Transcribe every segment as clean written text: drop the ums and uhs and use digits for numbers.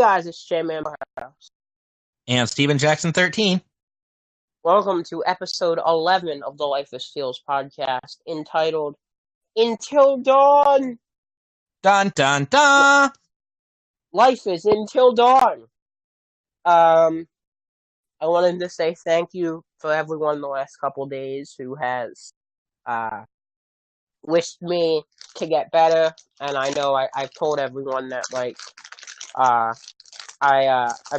guys, it's J-Man. And Steven Jackson 13. Welcome to episode 11 of the Life is Feels podcast, entitled Until Dawn. Dun dun dun. Life is until dawn. I wanted to say thank you for everyone the last couple days who has wished me to get better, and I know I've told everyone that I've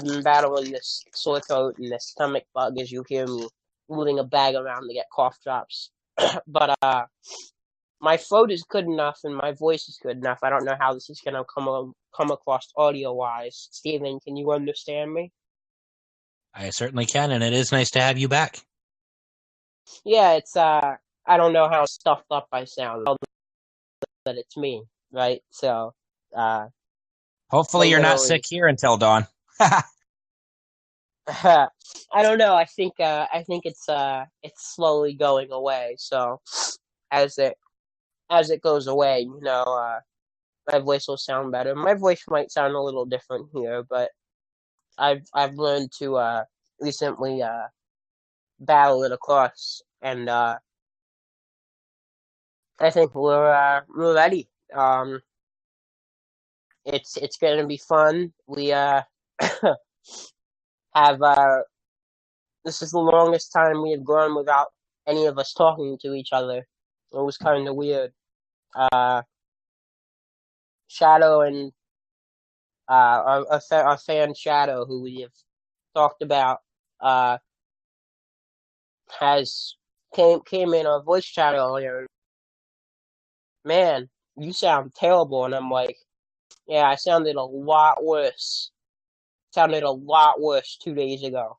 been battling this sore throat and this stomach bug as you hear me moving a bag around to get cough drops. But my throat is good enough and my voice is good enough. I don't know how this is gonna come across audio wise. Steven, can you understand me? I certainly can, and it is nice to have you back. Yeah, it's I don't know how stuffed up I sound, but it's me, right? So hopefully you're not sick here until dawn. I don't know. I think it's slowly going away. So as it goes away, my voice will sound better. My voice might sound a little different here, but I've learned to recently battle it across, and I think we're ready. It's gonna be fun. We have this is the longest time we have gone without any of us talking to each other. It was kind of weird. Shadow and our fan Shadow, who we have talked about, came in our voice chat earlier. Man, you sound terrible, and I'm like, yeah, I sounded a lot worse. Sounded a lot worse 2 days ago.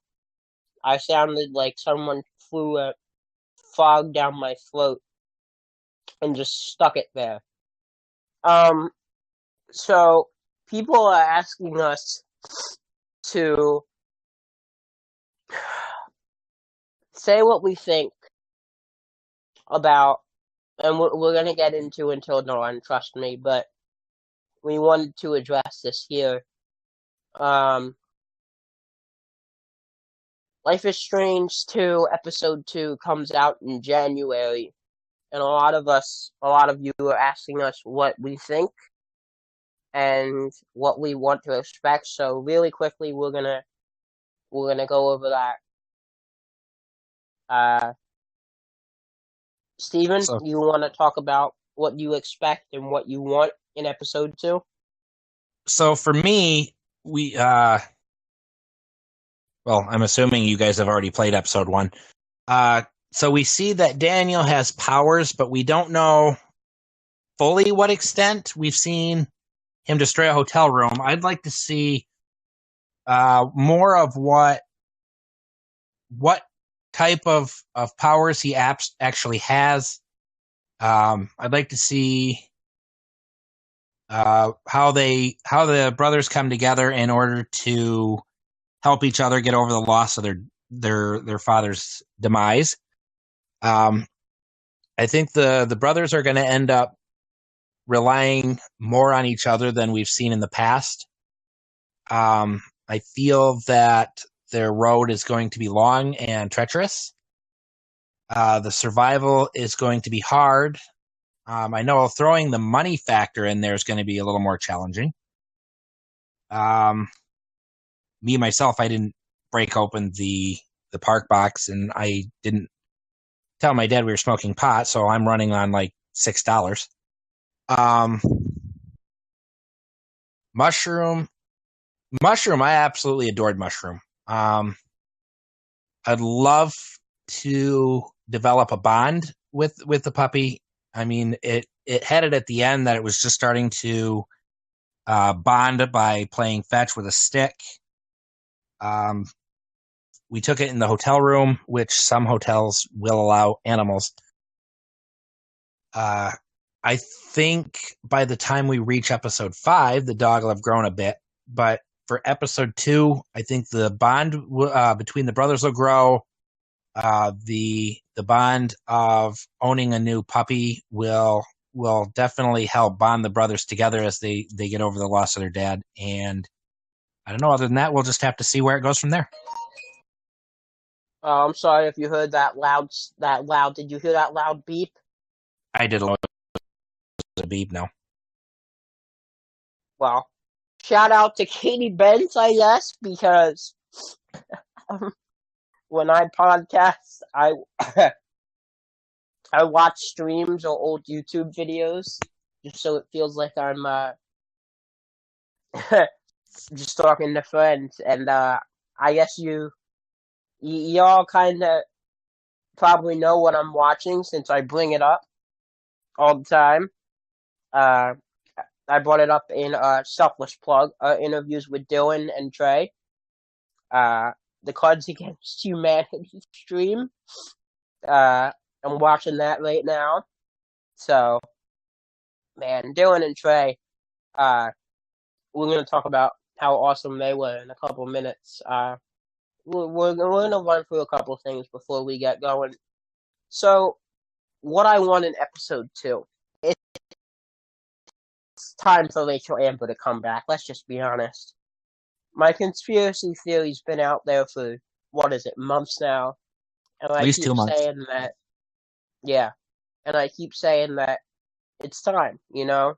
I sounded like someone flew a fog down my throat and just stuck it there. So people are asking us to say what we think about, and we're going to get into Until Dawn, trust me, but we wanted to address this here. Life is Strange 2, Episode 2 comes out in January, and a lot of you are asking us what we think and what we want to expect. So really quickly, we're gonna go over that. Steven, you want to talk about what you expect and what you want in Episode 2? So for me, well, I'm assuming you guys have already played Episode 1. So we see that Daniel has powers, but we don't know fully what extent. We've seen him destroy a hotel room. I'd like to see more of what type of powers he actually has. I'd like to see how the brothers come together in order to help each other get over the loss of their father's demise. I think the brothers are going to end up relying more on each other than we've seen in the past. I feel that their road is going to be long and treacherous. The survival is going to be hard. I know throwing the money factor in there is going to be a little more challenging. Me, myself, I didn't break open the park box, and I didn't tell my dad we were smoking pot, so I'm running on like $6. Mushroom, I absolutely adored Mushroom. I'd love to develop a bond with the puppy. I mean, it had it at the end that it was just starting to bond by playing fetch with a stick. We took it in the hotel room, which some hotels will allow animals. I think by the time we reach episode 5, the dog will have grown a bit. But for episode 2, I think the bond between the brothers will grow. The bond of owning a new puppy will definitely help bond the brothers together as they get over the loss of their dad. And I don't know. Other than that, we'll just have to see where it goes from there. I'm sorry if you heard that loud. Did you hear that loud beep? I did a beep. No. Well, shout out to Katie Benz, I guess, because when I podcast, I I watch streams or old YouTube videos just so it feels like I'm just talking to friends, and I guess y'all kind of probably know what I'm watching since I bring it up all the time. Uh, I brought it up in Selfless Plug interviews with Dylan and Trey. The Cards Against Humanity stream. I'm watching that right now. So, man, Dylan and Trey, we're going to talk about how awesome they were in a couple minutes. We're going to run through a couple things before we get going. So, what I want in episode 2, it's time for Rachel Amber to come back. Let's just be honest. My conspiracy theory's been out there for, months now. And At least 2 months. Saying that, yeah. And I keep saying that it's time, you know?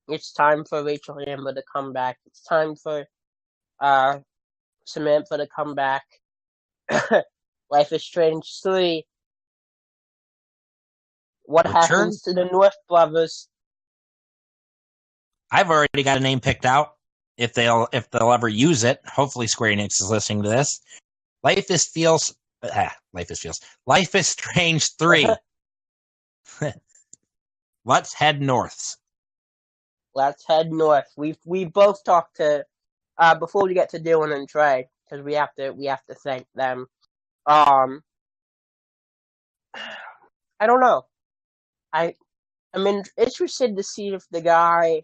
It's time for Rachel Amber to come back. It's time for Samantha to come back. Life is Strange 3. What happens to the North Brothers? I've already got a name picked out. If they'll ever use it. Hopefully Square Enix is listening to this. Life is Strange 3. Let's head north. Let's head north. We both talked to before we get to Dylan and Trey, because we have to thank them. I don't know. I'm interested to see if the guy.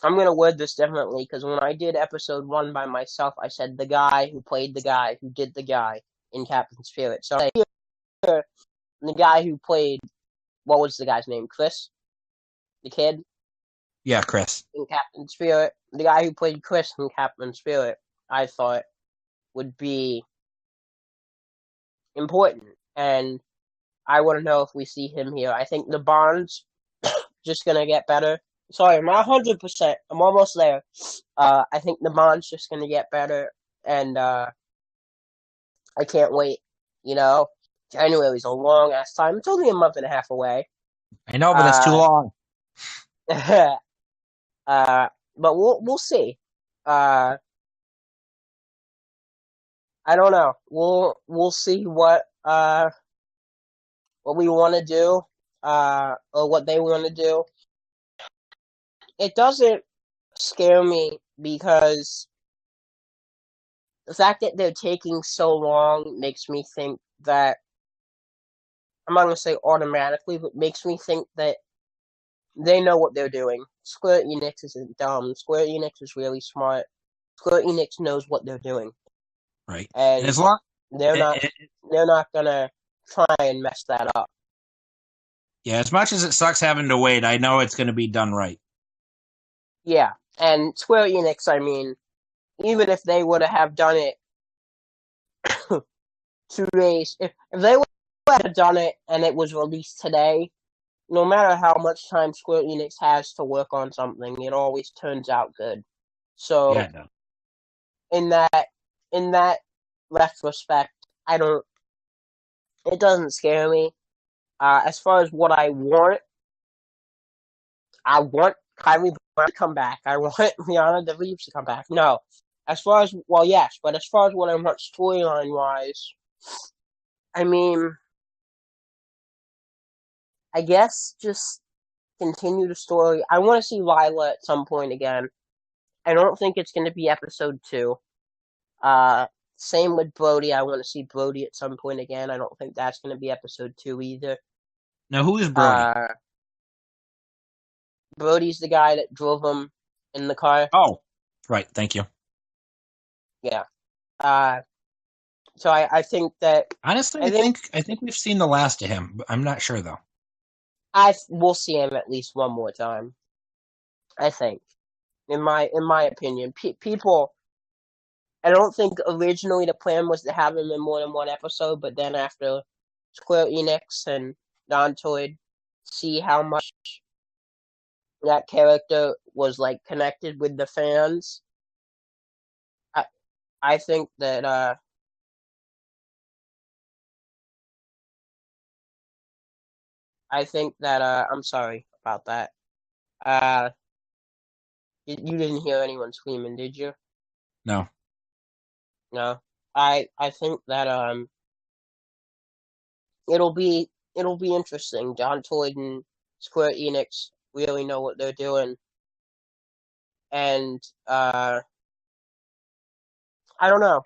I'm gonna word this differently because when I did episode 1 by myself, I said the guy who played the guy who did the guy in Captain Spirit. So the guy who played, what was the guy's name? Chris, the kid. Yeah, Chris in Captain Spirit. The guy who played Chris in Captain Spirit, I thought would be important, and I want to know if we see him here. I think the bond's just gonna get better. Sorry, I'm not 100%. I'm almost there. I think the bond's just gonna get better, and I can't wait. You know, January's a long ass time. It's only a month and a half away. I know, but that's too long. But we'll see. I don't know. We'll see what we want to do, or what they want to do. It doesn't scare me because the fact that they're taking so long makes me think that, I'm not going to say automatically, but makes me think that they know what they're doing. Square Enix isn't dumb. Square Enix is really smart. Square Enix knows what they're doing. Right. And as long they're not gonna try and mess that up. Yeah, as much as it sucks having to wait, I know it's gonna be done right. Yeah. And Square Enix, I mean, even if they would have done it 2 days, if they would have done it and it was released today, no matter how much time Square Enix has to work on something, it always turns out good. So, yeah, no. in that retrospect, it doesn't scare me. As far as what I want Kylie to come back. I want Rihanna DeVries to come back. No. Yes, but as far as what I want storyline-wise, I mean, I guess just continue the story. I want to see Lila at some point again. I don't think it's going to be episode 2. Same with Brody. I want to see Brody at some point again. I don't think that's going to be episode 2 either. Now, who is Brody? Brody's the guy that drove him in the car. Oh, right. Thank you. Yeah. So I think that... Honestly, I think we've seen the last of him, but I'm not sure, though. We'll see him at least one more time. I think. in my opinion. People, I don't think originally the plan was to have him in more than one episode, but then after Square Enix and Don Toyd see how much that character was like connected with the fans, I I think that I'm sorry about that. Uh, you didn't hear anyone screaming, did you? No. No. I think that it'll be interesting. Don Toyd and Square Enix really know what they're doing, and I don't know.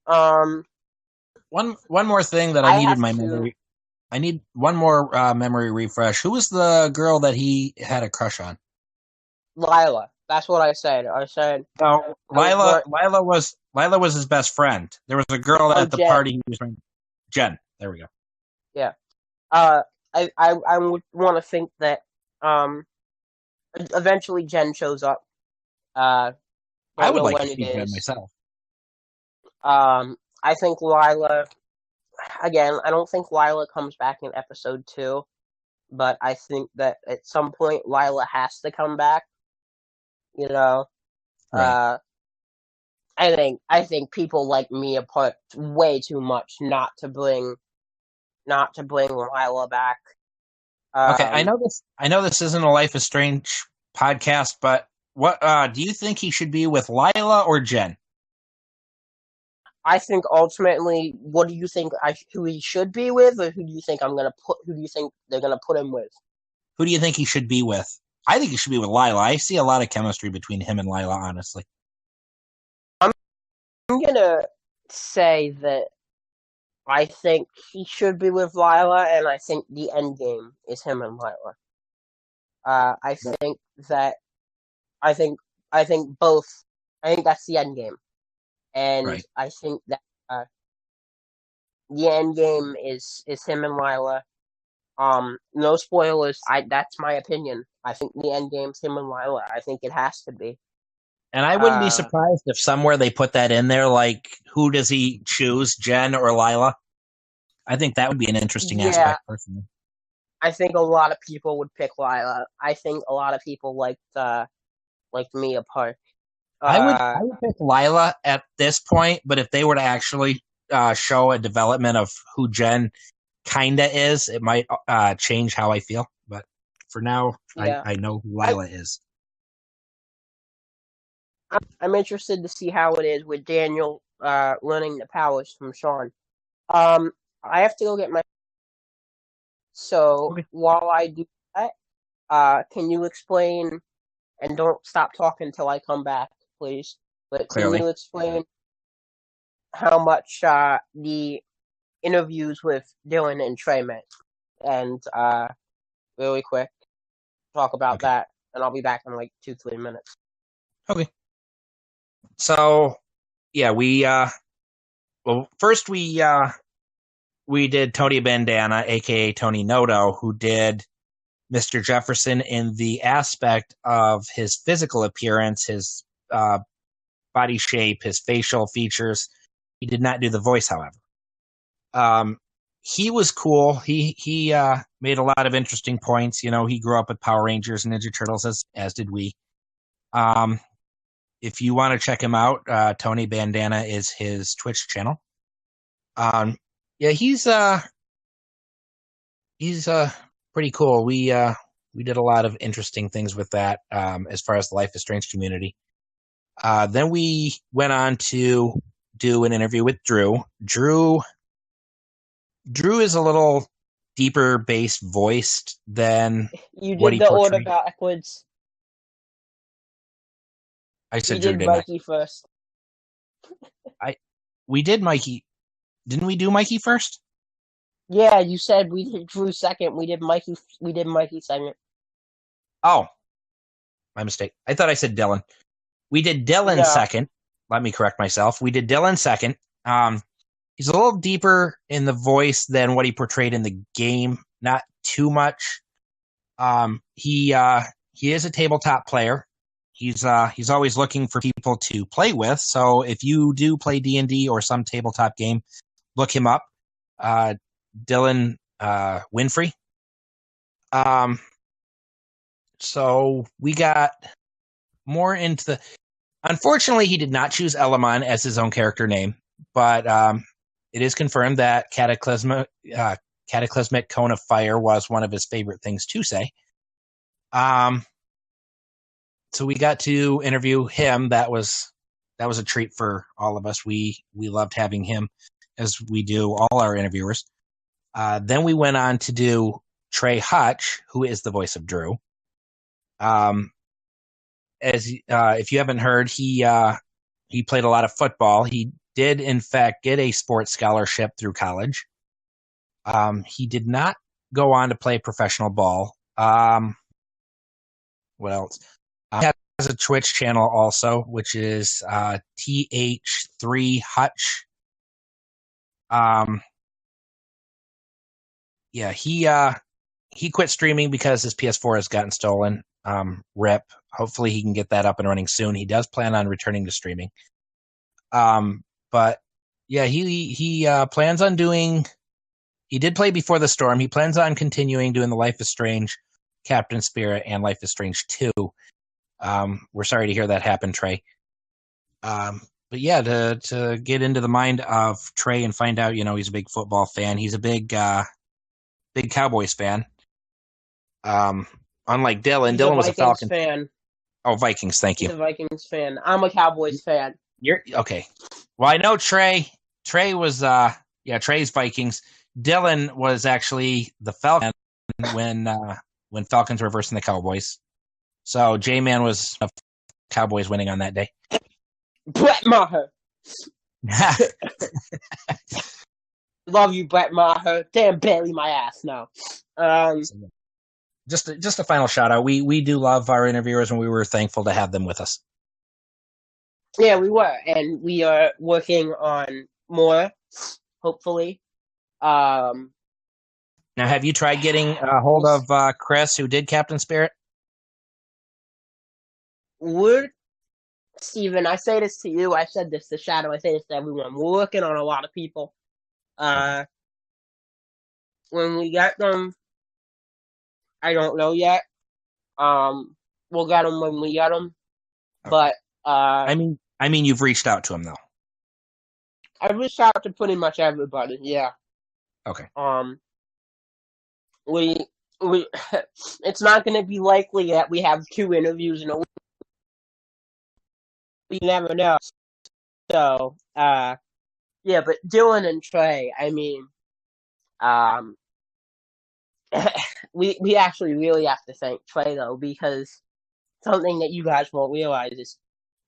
Um, One more thing that I I needed have my to memory. I need one more memory refresh. Who was the girl that he had a crush on? Lila. That's what I said. I said No, I would Lila. want. Lila was his best friend. There was a girl Oh, at the Jen. party. He was Jen. There we go. Yeah. Uh, I would want to think that um eventually Jen shows up. Uh, I don't would know like to when it see Jen is. myself. I think Lila. Again, I don't think Lila comes back in episode 2, but I think that at some point Lila has to come back. You know, Right. uh, I think people like Mia put way too much not to bring Lila back. Okay. Um, I know this isn't a Life is Strange podcast, but what do you think he should be with, Lila or Jen? I think ultimately, what do you think who he should be with, or who do you think Who do you think they're gonna put him with? Who do you think he should be with? I think he should be with Lila. I see a lot of chemistry between him and Lila, honestly. I'm gonna say that I think he should be with Lila, and I think the end game is him and Lila. I think that I think I think both. I think that's the end game, and Right. I think that the end game is him and Lila. No spoilers. That's my opinion. I think the end game's him and Lila. I think it has to be. And I wouldn't be Uh, surprised if somewhere they put that in there, like who does he choose, Jen or Lila? I think that would be an interesting yeah, aspect, personally. I think a lot of people would pick Lila. I think a lot of people liked Mia Park. I would pick Lila at this point, but if they were to actually show a development of who Jen kinda is, it might change how I feel. But for now, Yeah, I know who I Lila is. I'm interested to see how it is with Daniel learning the powers from Sean. Um, I have to go get my. So Okay. while I do that, can you explain and don't stop talking until I come back, please? But can Clearly. you explain how much the interviews with Dylan and Trey meant? And really quick, talk about Okay. that, and I'll be back in like 2-3 minutes. Okay. So yeah, well first we did Tony Bandana, aka Tony Noto, who did Mr. Jefferson in the aspect of his physical appearance, his body shape, his facial features. He did not do the voice, however. He was cool. He made a lot of interesting points. You know, he grew up with Power Rangers and Ninja Turtles, as did we. If you want to check him out, Tony Bandana is his Twitch channel. Yeah, he's pretty cool. We did a lot of interesting things with that as far as the Life is Strange community. Then we went on to do an interview with Drew. Drew is a little deeper bass voiced than You what did he the order portrayed. backwards. I You said Drew, did didn't I? Mikey first. We did Mikey. Didn't we do Mikey first? Yeah, you said we did Drew second. We did Mikey. We did Mikey second. Oh, my mistake. I thought I said Dylan. We did Dylan No, second. Let me correct myself. We did Dylan second. He's a little deeper in the voice than what he portrayed in the game. Not too much. He is a tabletop player. he's always looking for people to play with. So if you do play D&D or some tabletop game, look him up. Dylan Winfrey. So we got more into the. Unfortunately, he did not choose Elamon as his own character name, but it is confirmed that Cataclysmic Cone of Fire was one of his favorite things to say. So we got to interview him. That was a treat for all of us. We loved having him, as we do all our interviewers. Then we went on to do Trey Hutch, who is the voice of Drew. If you haven't heard, he played a lot of football. He did, in fact, get a sports scholarship through college. He did not go on to play professional ball. What else? He has a Twitch channel also, which is TH3 Hutch. Yeah, he quit streaming because his PS4 has gotten stolen. RIP. Hopefully he can get that up and running soon. He does plan on returning to streaming. But yeah, he plans on doing. He did play Before the Storm. He plans on continuing doing the Life is Strange, Captain Spirit, and Life is Strange 2. We're sorry to hear that happen, Trey. But yeah, to get into the mind of Trey and find out, he's a big football fan. He's a big Cowboys fan. Unlike Dylan, Dylan was a Falcons fan. Oh, Vikings. Thank you. He's a Vikings fan. I'm a Cowboys fan. You're okay. Well, I know Trey. Trey was Trey's Vikings. Dylan was actually the Falcons when Falcons were versing the Cowboys. So J-Man was Cowboys winning on that day. Brett Maher. Love you, Brett Maher. Damn, Bailey, my ass now. Just a final shout out. We do love our interviewers, and we were thankful to have them with us. Yeah, we were, and we are working on more, hopefully. Now, have you tried getting a hold of Chris, who did Captain Spirit? Steven, I say this to you. I said this to Shadow. I say this to everyone. We're working on a lot of people. When we get them, I don't know yet. We'll get them when we get them. Okay. But I mean, you've reached out to him though. I've reached out to pretty much everybody. Yeah. Okay. We it's not going to be likely that we have 2 interviews in a week. We never know. So, yeah, but Dylan and Trey, I mean, we actually really have to thank Trey though, because something that you guys won't realize is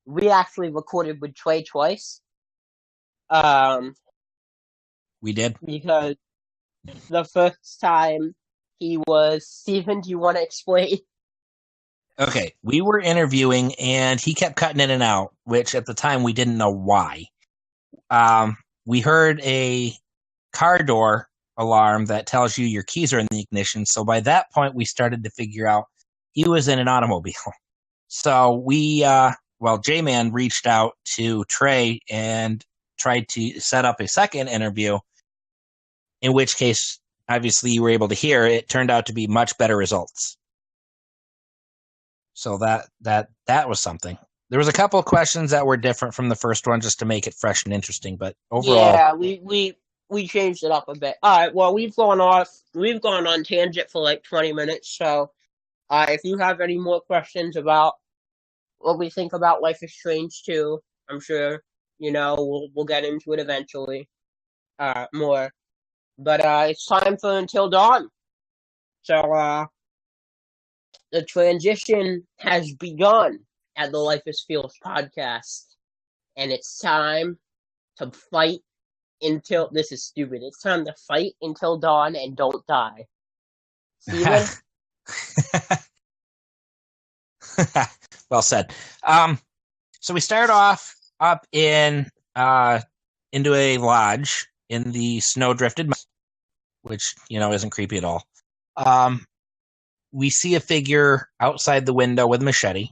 we actually recorded with Trey twice. We did, because the first time he was, Steven, do you want to explain? Okay, we were interviewing and he kept cutting in and out, which at the time we didn't know why. We heard a car door alarm that tells you your keys are in the ignition. So by that point, we started to figure out he was in an automobile. So J-Man reached out to Trey and tried to set up a second interview, in which case, obviously, you were able to hear. It turned out to be much better results. So that was something. There was a couple of questions that were different from the first one, just to make it fresh and interesting. But overall, yeah, we changed it up a bit. All right. Well, we've gone on tangent for like 20 minutes. So, if you have any more questions about what we think about Life is Strange 2, I'm sure we'll get into it eventually. More, but it's time for Until Dawn. So, the transition has begun at the Life is Feels podcast, and it's time to fight until, this is stupid, it's time to fight until dawn and don't die. Steven? Well said. So we start off up into a lodge in the snow-drifted mountains, which, isn't creepy at all. We see a figure outside the window with a machete.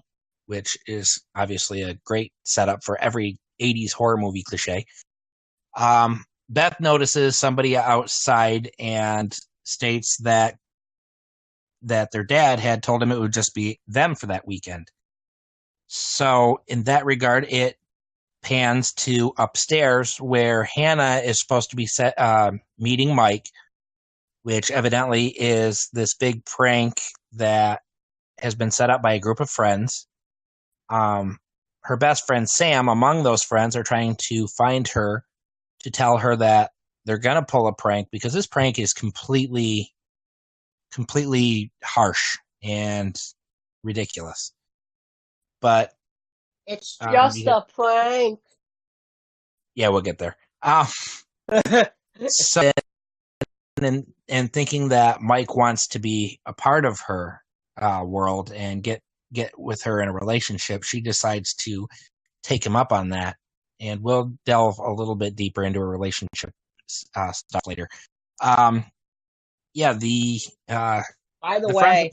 which is obviously a great setup for every 80s horror movie cliche. Beth notices somebody outside and states that their dad had told him it would just be them for that weekend. So in that regard, it pans to upstairs where Hannah is supposed to be meeting Mike, which evidently is this big prank that has been set up by a group of friends. Her best friend Sam, among those friends, are trying to find her to tell her that they're going to pull a prank because this prank is completely harsh and ridiculous. But it's just a prank. Yeah, we'll get there. So, and thinking that Mike wants to be a part of her world and get with her in a relationship, she decides to take him up on that. And we'll delve a little bit deeper into a relationship stuff later. By the way,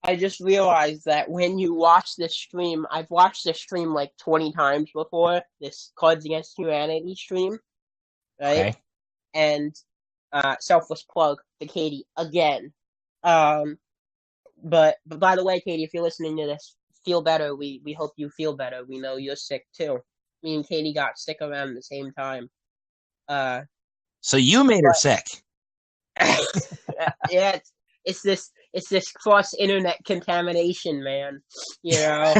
I just realized that when you watch this stream, I've watched this stream like 20 times before, this Cards Against Humanity stream, right? Okay. And selfless plug to Katie again. But by the way, Katie, if you're listening to this, feel better. We hope you feel better. We know you're sick too. Me and Katie got sick around the same time. So you made her sick. Yeah, it's this cross internet contamination, man. You know.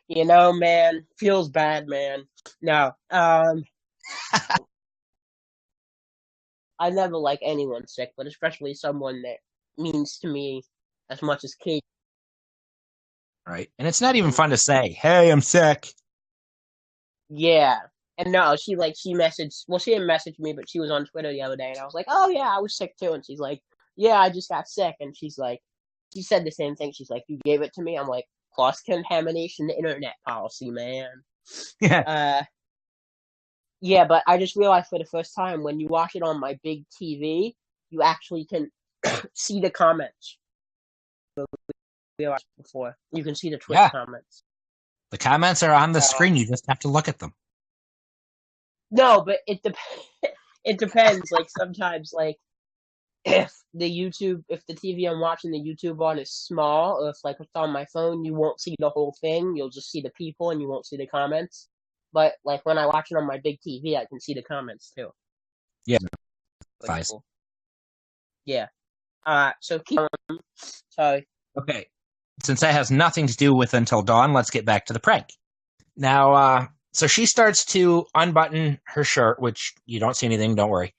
You know, man, feels bad, man. No. I never like anyone sick, but especially someone that means to me as much as Katie. Right. And it's not even fun to say, hey, I'm sick. Yeah. And no, she messaged, well, she didn't message me, but she was on Twitter the other day, and I was like, oh, yeah, I was sick too. And she's like, yeah, I just got sick. And she's like, she said the same thing. She's like, you gave it to me? I'm like, cross-contamination internet policy, man. Yeah. Yeah, but I just realized for the first time, when you watch it on my big TV, you actually can see the comments. Before. You can see the Twitch comments. The comments are on the screen. You just have to look at them. No, but it depends. Like sometimes, like if the TV I'm watching the YouTube on is small, or if like it's on my phone, you won't see the whole thing. You'll just see the people, and you won't see the comments. But like when I watch it on my big TV, I can see the comments too. Yeah. Cool. Yeah. So keep on. Sorry. Okay. Since that has nothing to do with Until Dawn, let's get back to the prank. Now, so she starts to unbutton her shirt, which you don't see anything, don't worry.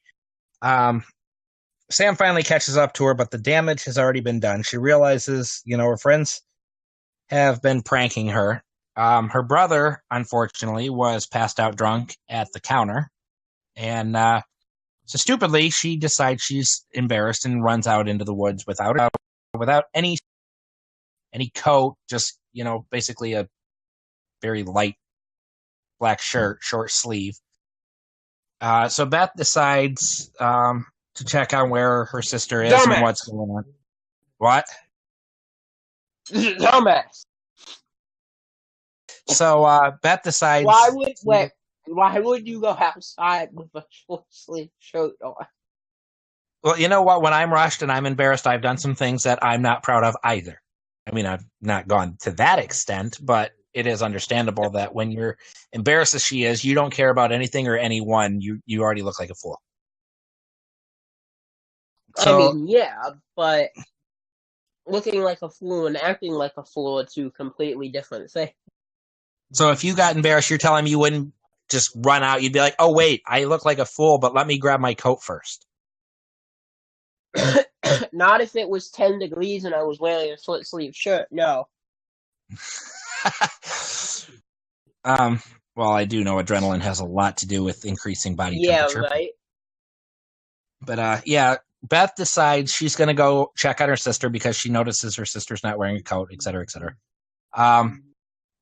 Sam finally catches up to her, but the damage has already been done. She realizes, her friends have been pranking her. Her brother, unfortunately, was passed out drunk at the counter. And so stupidly, she decides she's embarrassed and runs out into the woods without any coat, just, basically a very light black shirt, short sleeve. So Beth decides to check on where her sister is and what's going on. What? Dumbass. So Beth decides... Why would you go outside with a short sleeve shirt on? Well, you know what? When I'm rushed and I'm embarrassed, I've done some things that I'm not proud of either. I mean, I've not gone to that extent, but it is understandable that when you're embarrassed as she is, you don't care about anything or anyone. You already look like a fool. So, I mean, yeah, but looking like a fool and acting like a fool are two completely different things. So if you got embarrassed, you're telling me you wouldn't just run out. You'd be like, oh, wait, I look like a fool, but let me grab my coat first. Not if it was 10 degrees and I was wearing a short sleeve shirt. No. Well, I do know adrenaline has a lot to do with increasing body temperature. Yeah, right. But Beth decides she's going to go check on her sister because she notices her sister's not wearing a coat, et cetera, et cetera.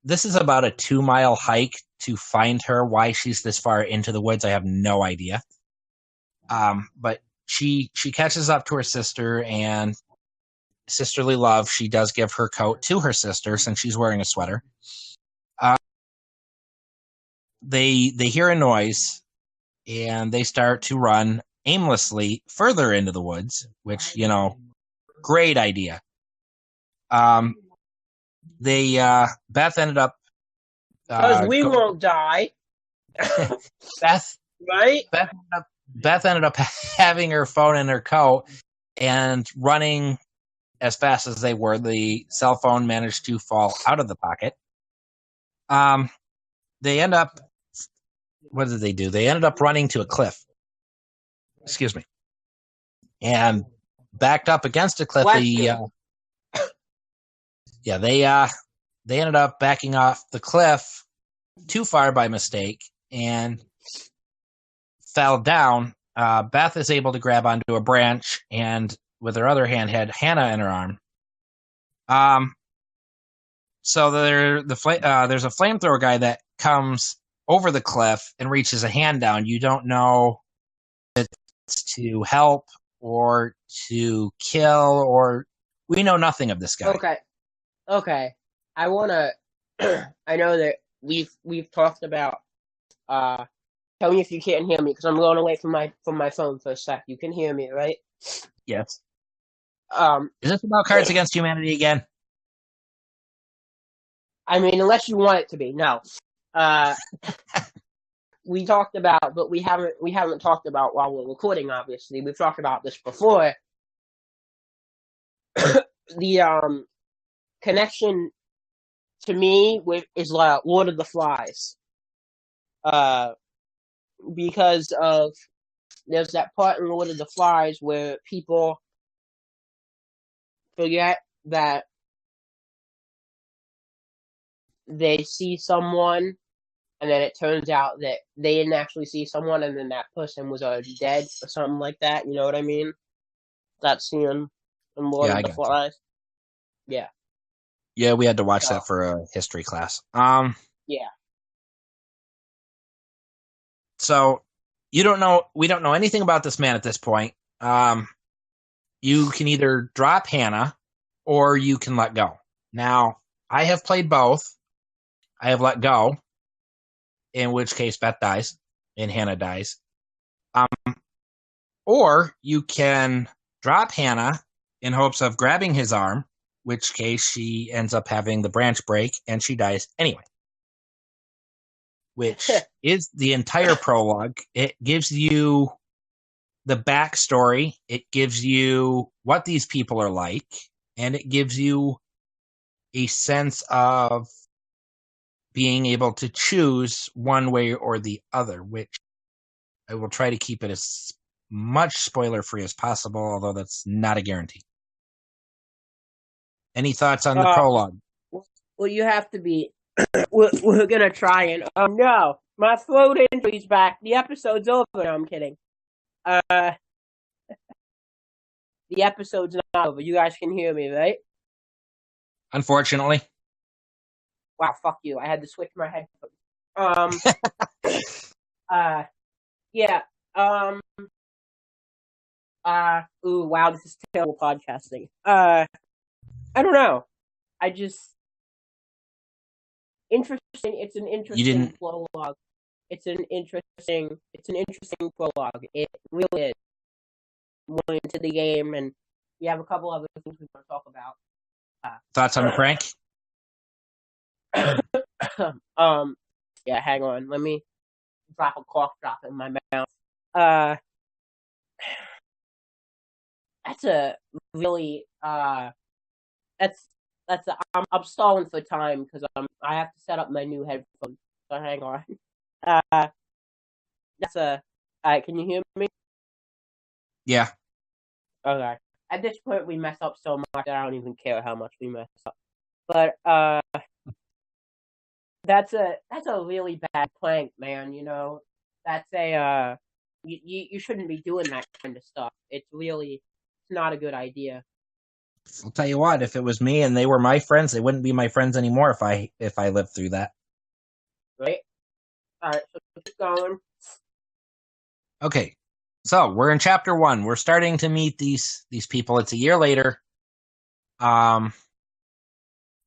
This is about a 2-mile hike to find her. Why she's this far into the woods, I have no idea. But she catches up to her sister, and sisterly love, she does give her coat to her sister since she's wearing a sweater. They hear a noise and they start to run aimlessly further into the woods, which, great idea. Beth ended up Because we won't die. Beth Right? Beth ended up having her phone in her coat and running as fast as they were. The cell phone managed to fall out of the pocket. They end up, what did they do? They ended up running to a cliff. Excuse me. And backed up against a cliff. They ended up backing off the cliff too far by mistake and fell down. Beth is able to grab onto a branch and with her other hand had Hannah in her arm. So there's a flamethrower guy that comes over the cliff and reaches a hand down. You don't know if it's to help or to kill, or we know nothing of this guy. Okay. I wanna. I know that we've talked about. Tell me if you can't hear me because I'm going away from my phone for a sec. You can hear me, right? Yes. Is this about Cards Against Humanity again? I mean, unless you want it to be. No. We talked about, but we haven't talked about while we're recording. Obviously, we've talked about this before. The connection to me is Lord of the Flies. Because of there's that part in Lord of the Flies where people forget that they see someone and then it turns out that they didn't actually see someone and then that person was already dead or something like that. You know what I mean? That scene in Lord of the Flies. Yeah. Yeah, we had to watch that for a history class. Yeah. So we don't know anything about this man at this point. You can either drop Hannah or you can let go. Now, I have played both. I have let go, in which case Beth dies and Hannah dies. Or you can drop Hannah in hopes of grabbing his arm, which case she ends up having the branch break and she dies anyway. Which is the entire prologue. It gives you the backstory. It gives you what these people are like, and it gives you a sense of being able to choose one way or the other, which I will try to keep it as much spoiler-free as possible, although that's not a guarantee. Any thoughts on the prologue? Well, you have to be... we're gonna try and... Oh, no! My throat injury's back. The episode's over. No, I'm kidding. The episode's not over. You guys can hear me, right? Unfortunately. Wow, fuck you. I had to switch my headphones. Yeah. Ooh, wow, this is terrible podcasting. I don't know. Interesting. It's an interesting prologue. It's an interesting prologue. It really is. Going into the game, and we have a couple other things we want to talk about. Thoughts on Frank? Yeah, hang on. Let me drop a cough drop in my mouth. That's a really I'm stalling for time because I have to set up my new headphones. So hang on. Can you hear me? Yeah. Okay. At this point, we mess up so much that I don't even care how much we mess up. But that's a really bad prank, man. You know, that's a you shouldn't be doing that kind of stuff. It's not a good idea. I'll tell you what, if it was me and they were my friends, they wouldn't be my friends anymore if I lived through that. Right? Alright, so keep going. Okay. So we're in chapter 1. We're starting to meet these people. It's a year later.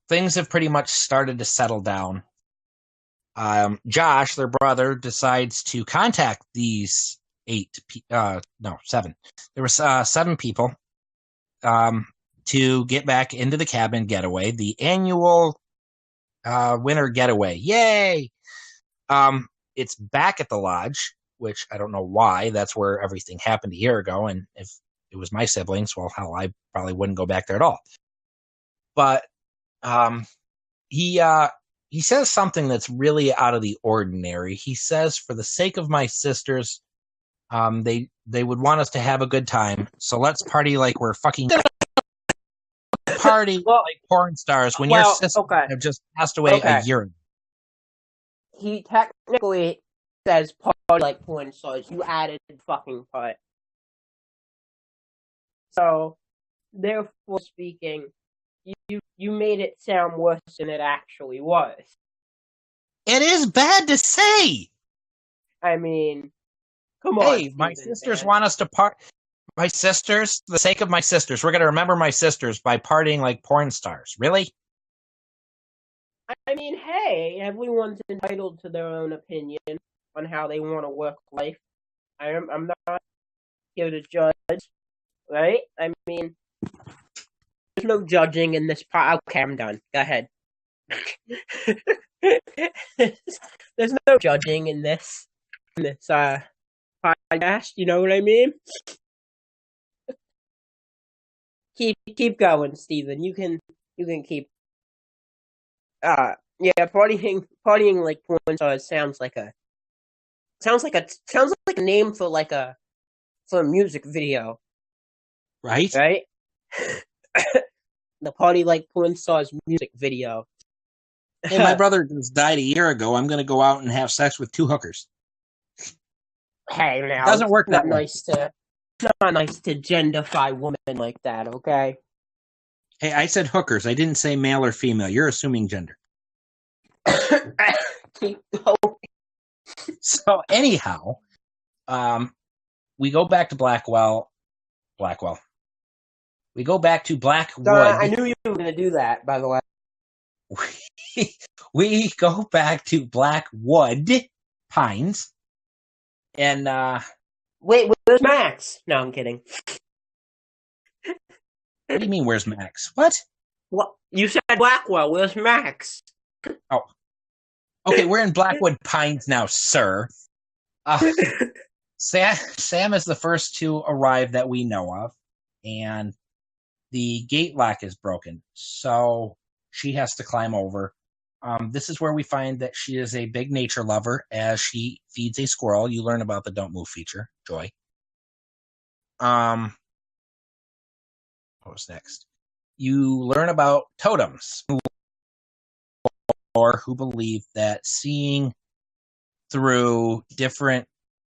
Things have pretty much started to settle down. Josh, their brother, decides to contact these seven. There was 7 people to get back into the cabin getaway, the annual winter getaway. Yay! It's back at the lodge, which I don't know why. That's where everything happened a year ago, and if it was my siblings, well, hell, I probably wouldn't go back there at all. But he says something that's really out of the ordinary. He says, "For the sake of my sisters, they would want us to have a good time, so let's party like we're fucking party like porn stars when your sisters have just passed away a year ago." He technically says party like porn stars. You added the fucking part. So, therefore speaking, you made it sound worse than it actually was. It is bad to say. I mean, come on. Hey, my sisters want us to part. My sisters, for the sake of my sisters, we're going to remember my sisters by partying like porn stars. Really? I mean, hey, everyone's entitled to their own opinion on how they want to work life. I'm not here to judge, right? I mean, there's no judging in this part. Okay, I'm done. Go ahead. There's no judging in this podcast. You know what I mean? Keep going, Steven. You can keep. Yeah, partying like porn stars sounds like a name for for a music video. Right? Right? The Party Like Porn Stars music video. Hey, my brother just died a year ago. I'm going to go out and have sex with 2 hookers. Hey, now it doesn't work that way. It's not nice to genderify women like that, okay? Hey, I said hookers. I didn't say male or female. You're assuming gender. So anyhow, we go back to Blackwell. We go back to Blackwood. I knew you were going to do that, by the way. We go back to Blackwood Pines. And, wait, where's Max? No, I'm kidding. What do you mean, where's Max? What? You said Blackwell. Where's Max? Oh. Okay, we're in Blackwood Pines now, sir. Sam is the first to arrive that we know of, and the gate lock is broken, so she has to climb over. This is where we find that she is a big nature lover as she feeds a squirrel. You learn about the don't move feature, Joy. What was next? You learn about totems, or who believe that seeing through different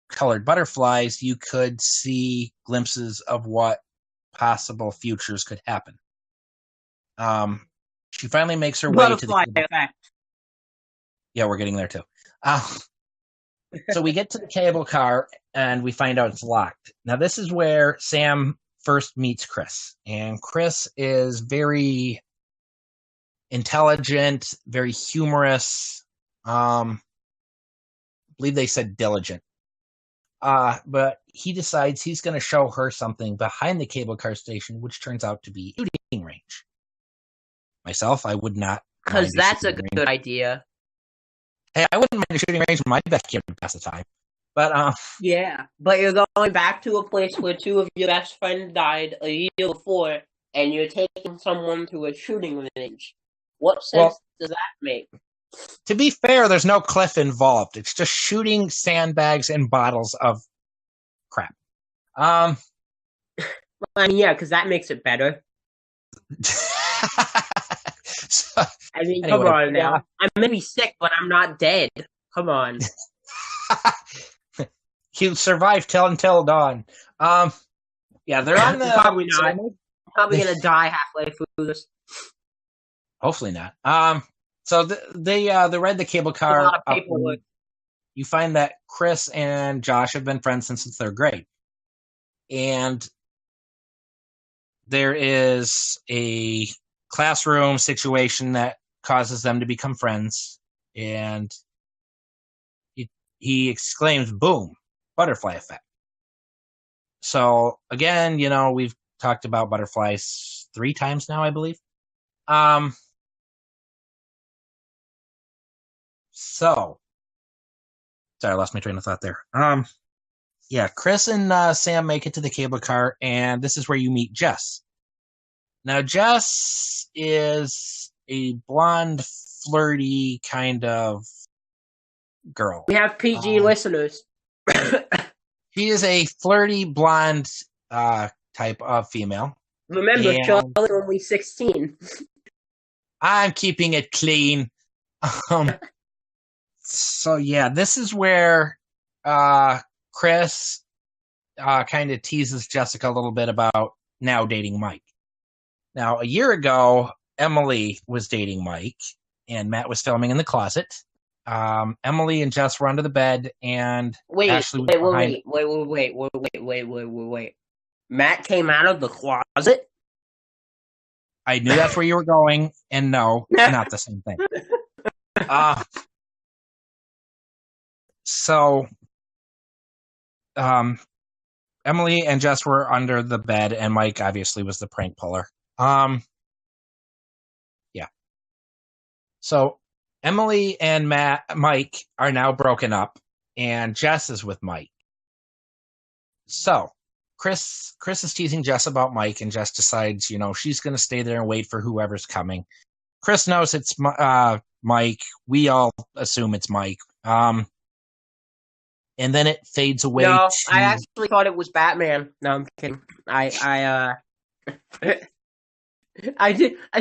colored butterflies, you could see glimpses of what possible futures could happen. She finally makes her way to the cable. Yeah, we're getting there too. So we get to the cable car and we find out it's locked. Now this is where Sam first meets Chris, and Chris is very intelligent, very humorous. I believe they said diligent. But he decides he's going to show her something behind the cable car station, which turns out to be a shooting range. Myself, I would not. Because that's a good idea. Hey, I wouldn't mind a shooting range in my backyard to pass the time. But yeah, but you're going back to a place where 2 of your best friends died a year before, and you're taking someone to a shooting range. What sense does that make? To be fair, there's no cliff involved. It's just shooting sandbags and bottles of crap. I mean, yeah, because that makes it better. I mean, anyway, come on now. I may be sick, but I'm not dead. Come on. You survived until dawn. Yeah, they're on the probably not. I'm probably gonna die halfway through this. Hopefully not. So they ride the cable car up. You find that Chris and Josh have been friends since the 3rd grade, and there is a classroom situation that causes them to become friends, and he exclaims, "Boom! Butterfly effect." So again, we've talked about butterflies 3 times now, I believe. So sorry, I lost my train of thought there. Yeah, Chris and Sam make it to the cable car, and this is where you meet Jess. Now, Jess is a blonde, flirty kind of girl. We have PG listeners. She is a flirty, blonde type of female. Remember, Charlotte's only 16. I'm keeping it clean. So, yeah, this is where Chris kind of teases Jessica a little bit about now dating Mike. Now, a year ago, Emily was dating Mike, and Matt was filming in the closet. Emily and Jess were under the bed, and Ashley was wait. Matt came out of the closet? I knew that's where you were going, and no, not the same thing. So, Emily and Jess were under the bed, and Mike obviously was the prank puller. Yeah. So Emily and Mike are now broken up, and Jess is with Mike. So Chris is teasing Jess about Mike, and Jess decides, she's going to stay there and wait for whoever's coming. Chris knows it's Mike. We all assume it's Mike. And then it fades away. No, I actually thought it was Batman. No, I'm kidding. I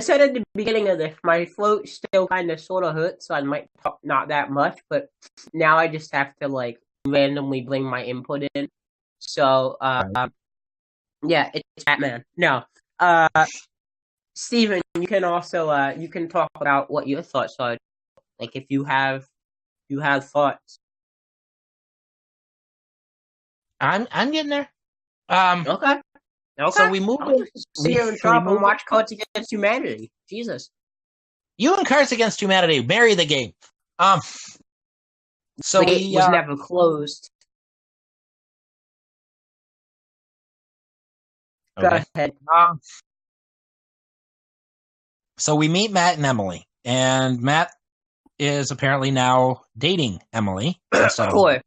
said at the beginning of this, my throat still kind of sort of hurts, so I might talk not that much, but now I just have to randomly bring my input in. So, yeah, it's Batman. No, Steven, you can also you can talk about what your thoughts are, if you have thoughts. I'm getting there. Okay. So we move in. See you in trouble and watch Cards Against Humanity. Jesus. You and Cards Against Humanity, marry the game. So the gate was never closed. Okay. Go ahead. So we meet Matt and Emily, and Matt is apparently now dating Emily. Cool.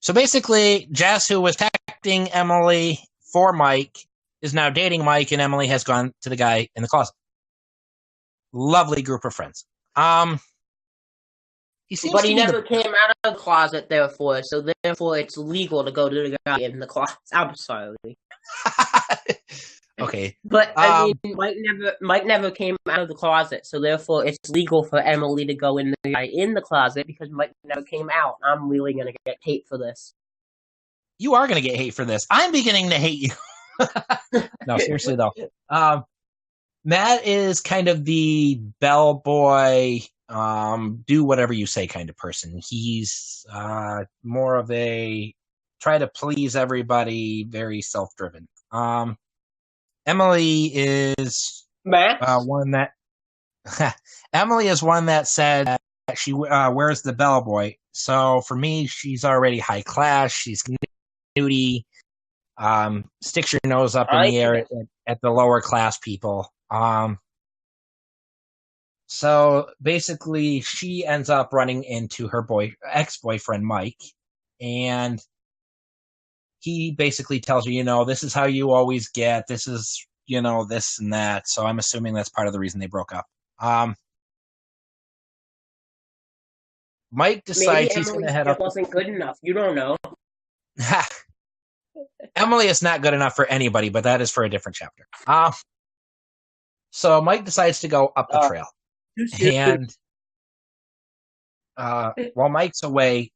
So basically, Jess, who was texting Emily for Mike, is now dating Mike, and Emily has gone to the guy in the closet. Lovely group of friends. He never came out of the closet, therefore, so therefore it's legal to go to the guy in the closet. I'm sorry. Okay. But I mean, Mike never came out of the closet, so therefore it's legal for Emily to go in the guy in the closet because Mike never came out. I'm really gonna get hate for this. You are gonna get hate for this. I'm beginning to hate you. No, seriously though. Matt is kind of the bellboy, do whatever you say kind of person. He's more of a try to please everybody, very self-driven. Emily is one that Emily is one that said that she wears the bellboy. So for me, she's already high class. She's snooty. Sticks your nose up in the air at the lower class people. So basically, she ends up running into her ex-boyfriend Mike, and he basically tells her, this is how you always get. This is, this and that. So I'm assuming that's part of the reason they broke up. Mike decides he's going to head up. Wasn't good enough. You don't know. Emily is not good enough for anybody, but that is for a different chapter. So Mike decides to go up the trail. And while Mike's away,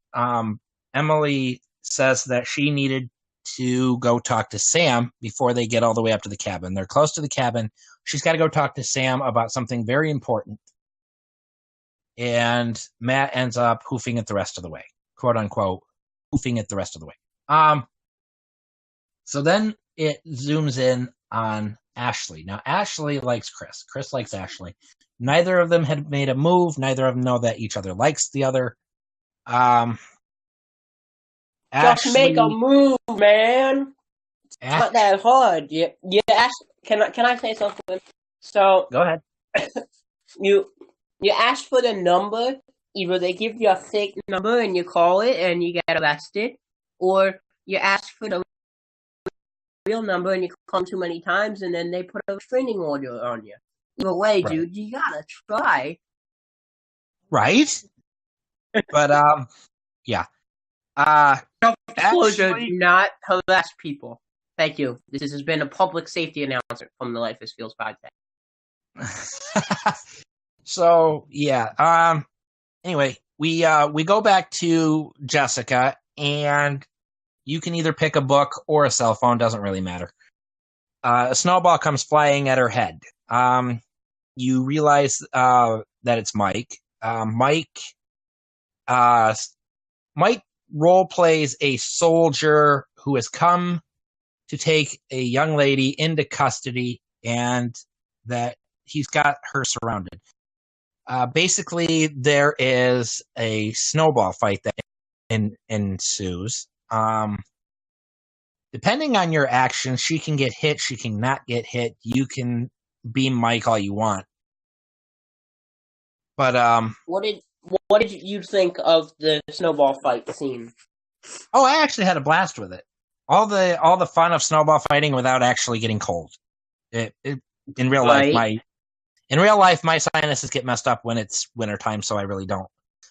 Emily says that she needed to go talk to Sam before they get all the way up to the cabin. They're close to the cabin. She's got to go talk to Sam about something very important. And Matt ends up hoofing it the rest of the way, quote unquote, hoofing it the rest of the way. So then it zooms in on Ashley. Now, Ashley likes Chris. Chris likes Ashley. Neither of them had made a move. Neither of them know that each other likes the other. Just make a Ashley. move, man. It's not Ash, that hard. You ask. Can I say something? So go ahead. you you ask for the number. Either they give you a fake number and you call it and you get arrested, or you ask for the real number and you call too many times and then they put a restraining order on you. Either way, Right. dude, you gotta try. Right? But yeah. Disclosure: Actually, do not harass people. Thank you. This has been a public safety announcement from the Life is Feels podcast. so yeah. Anyway, we go back to Jessica, and you can either pick a book or a cell phone. Doesn't really matter. A snowball comes flying at her head. You realize that it's Mike. Mike role plays a soldier who has come to take a young lady into custody, and that he's got her surrounded. Basically, there is a snowball fight that ensues. Depending on your actions, she can get hit, she can not get hit. You can beam Mike all you want. But what did you think of the snowball fight scene? Oh, I actually had a blast with it. All the fun of snowball fighting without actually getting cold. In real life, my sinuses get messed up when it's wintertime, so I really don't.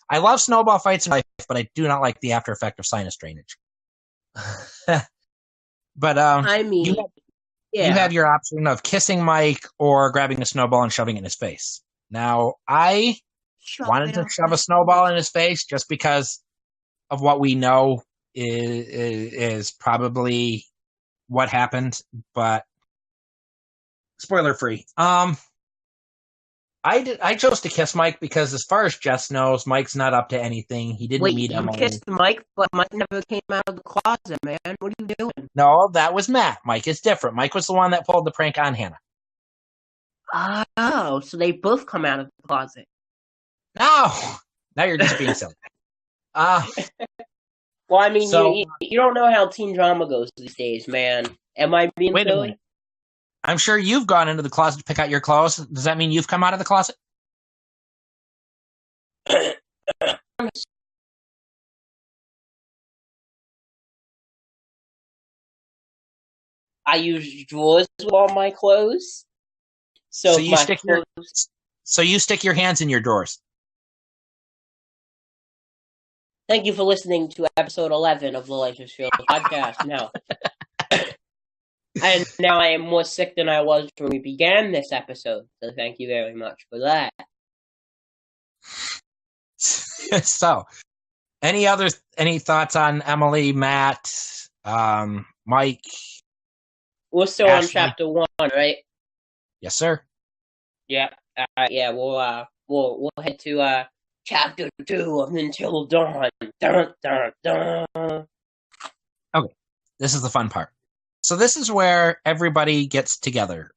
I love snowball fights in life, but I do not like the after effect of sinus drainage. But I mean, you have your option of kissing Mike or grabbing a snowball and shoving it in his face. Now, I wanted to shove a snowball in his face just because of what we know is probably what happened, but spoiler free. I chose to kiss Mike because, as far as Jess knows, Mike's not up to anything. He didn't meet Emily. You kissed Mike, but Mike never came out of the closet, man. What are you doing? No, that was Matt. Mike is different. Mike was the one that pulled the prank on Hannah. Oh, so they both come out of the closet. No, now you're just being silly. Well, I mean, so, you don't know how teen drama goes these days, man. Am I being silly? I'm sure you've gone into the closet to pick out your clothes. Does that mean you've come out of the closet? I use drawers with all my clothes. So you stick your hands in your drawers. Thank you for listening to episode 11 of the Life is Feels podcast. Now, and now I am more sick than I was when we began this episode. So thank you very much for that. So, any thoughts on Emily, Matt, Mike? We're still Ashley? On chapter 1, right? Yes, sir. Yeah, yeah. We'll head to chapter 2 of Until Dawn. Dun, dun, dun. Okay, this is the fun part. So this is where everybody gets together.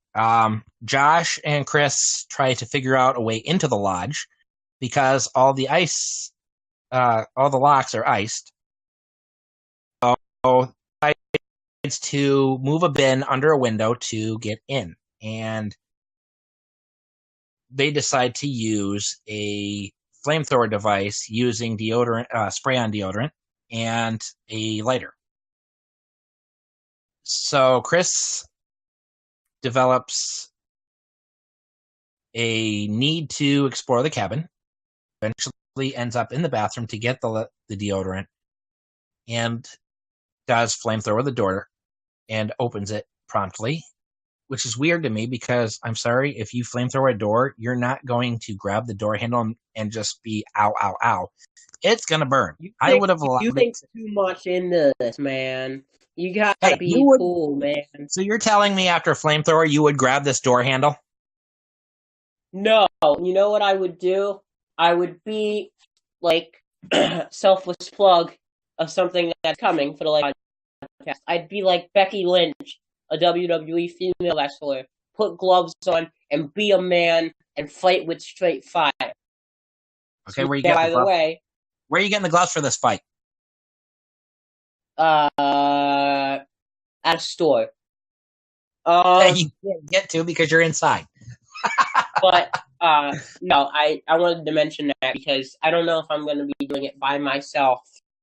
Josh and Chris try to figure out a way into the lodge because all the locks are iced. So decides to move a bin under a window to get in, and they decide to use a flamethrower device using deodorant, spray-on deodorant, and a lighter. So Chris develops a need to explore the cabin, eventually ends up in the bathroom to get the deodorant, and does flamethrower the door and opens it promptly, which is weird to me because, I'm sorry, if you flamethrower a door, you're not going to grab the door handle and just be ow, ow, ow. It's going to burn. I would have allowed it. You think too much into this, man. You gotta be cool, man. So you're telling me after a flamethrower, you would grab this door handle? No. You know what I would do? I would be like selfless plug of something that's coming for the podcast. I'd be like Becky Lynch a WWE female wrestler, put gloves on, and be a man and fight with straight fire. Okay, So, where you getting by the the gloves? way, Where are you getting the gloves for this fight? at a store. You can't get to because you're inside. But no, I wanted to mention that because I don't know if I'm going to be doing it by myself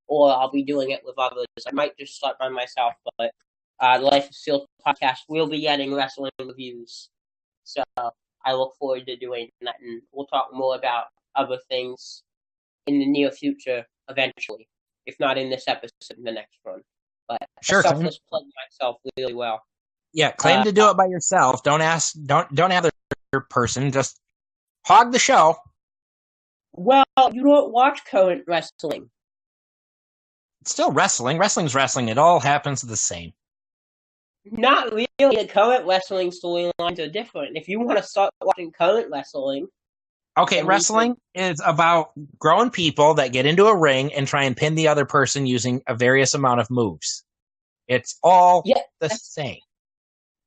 or I'll be doing it with others. I might just start by myself, but the Life of Steel podcast will be getting wrestling reviews. So I look forward to doing that, and we'll talk more about other things in the near future eventually. If not in this episode, in the next one. But I Sure, claim. selfless plug myself really well. Yeah, claim to do it by yourself. Don't ask. Don't have the person. Just hog the show. Well, you don't watch current wrestling. It's still wrestling. Wrestling's wrestling. It all happens the same. Not really. The current wrestling storylines are different. If you want to start watching current wrestling, okay, wrestling is about grown people that get into a ring and try and pin the other person using a various amount of moves. It's all the same.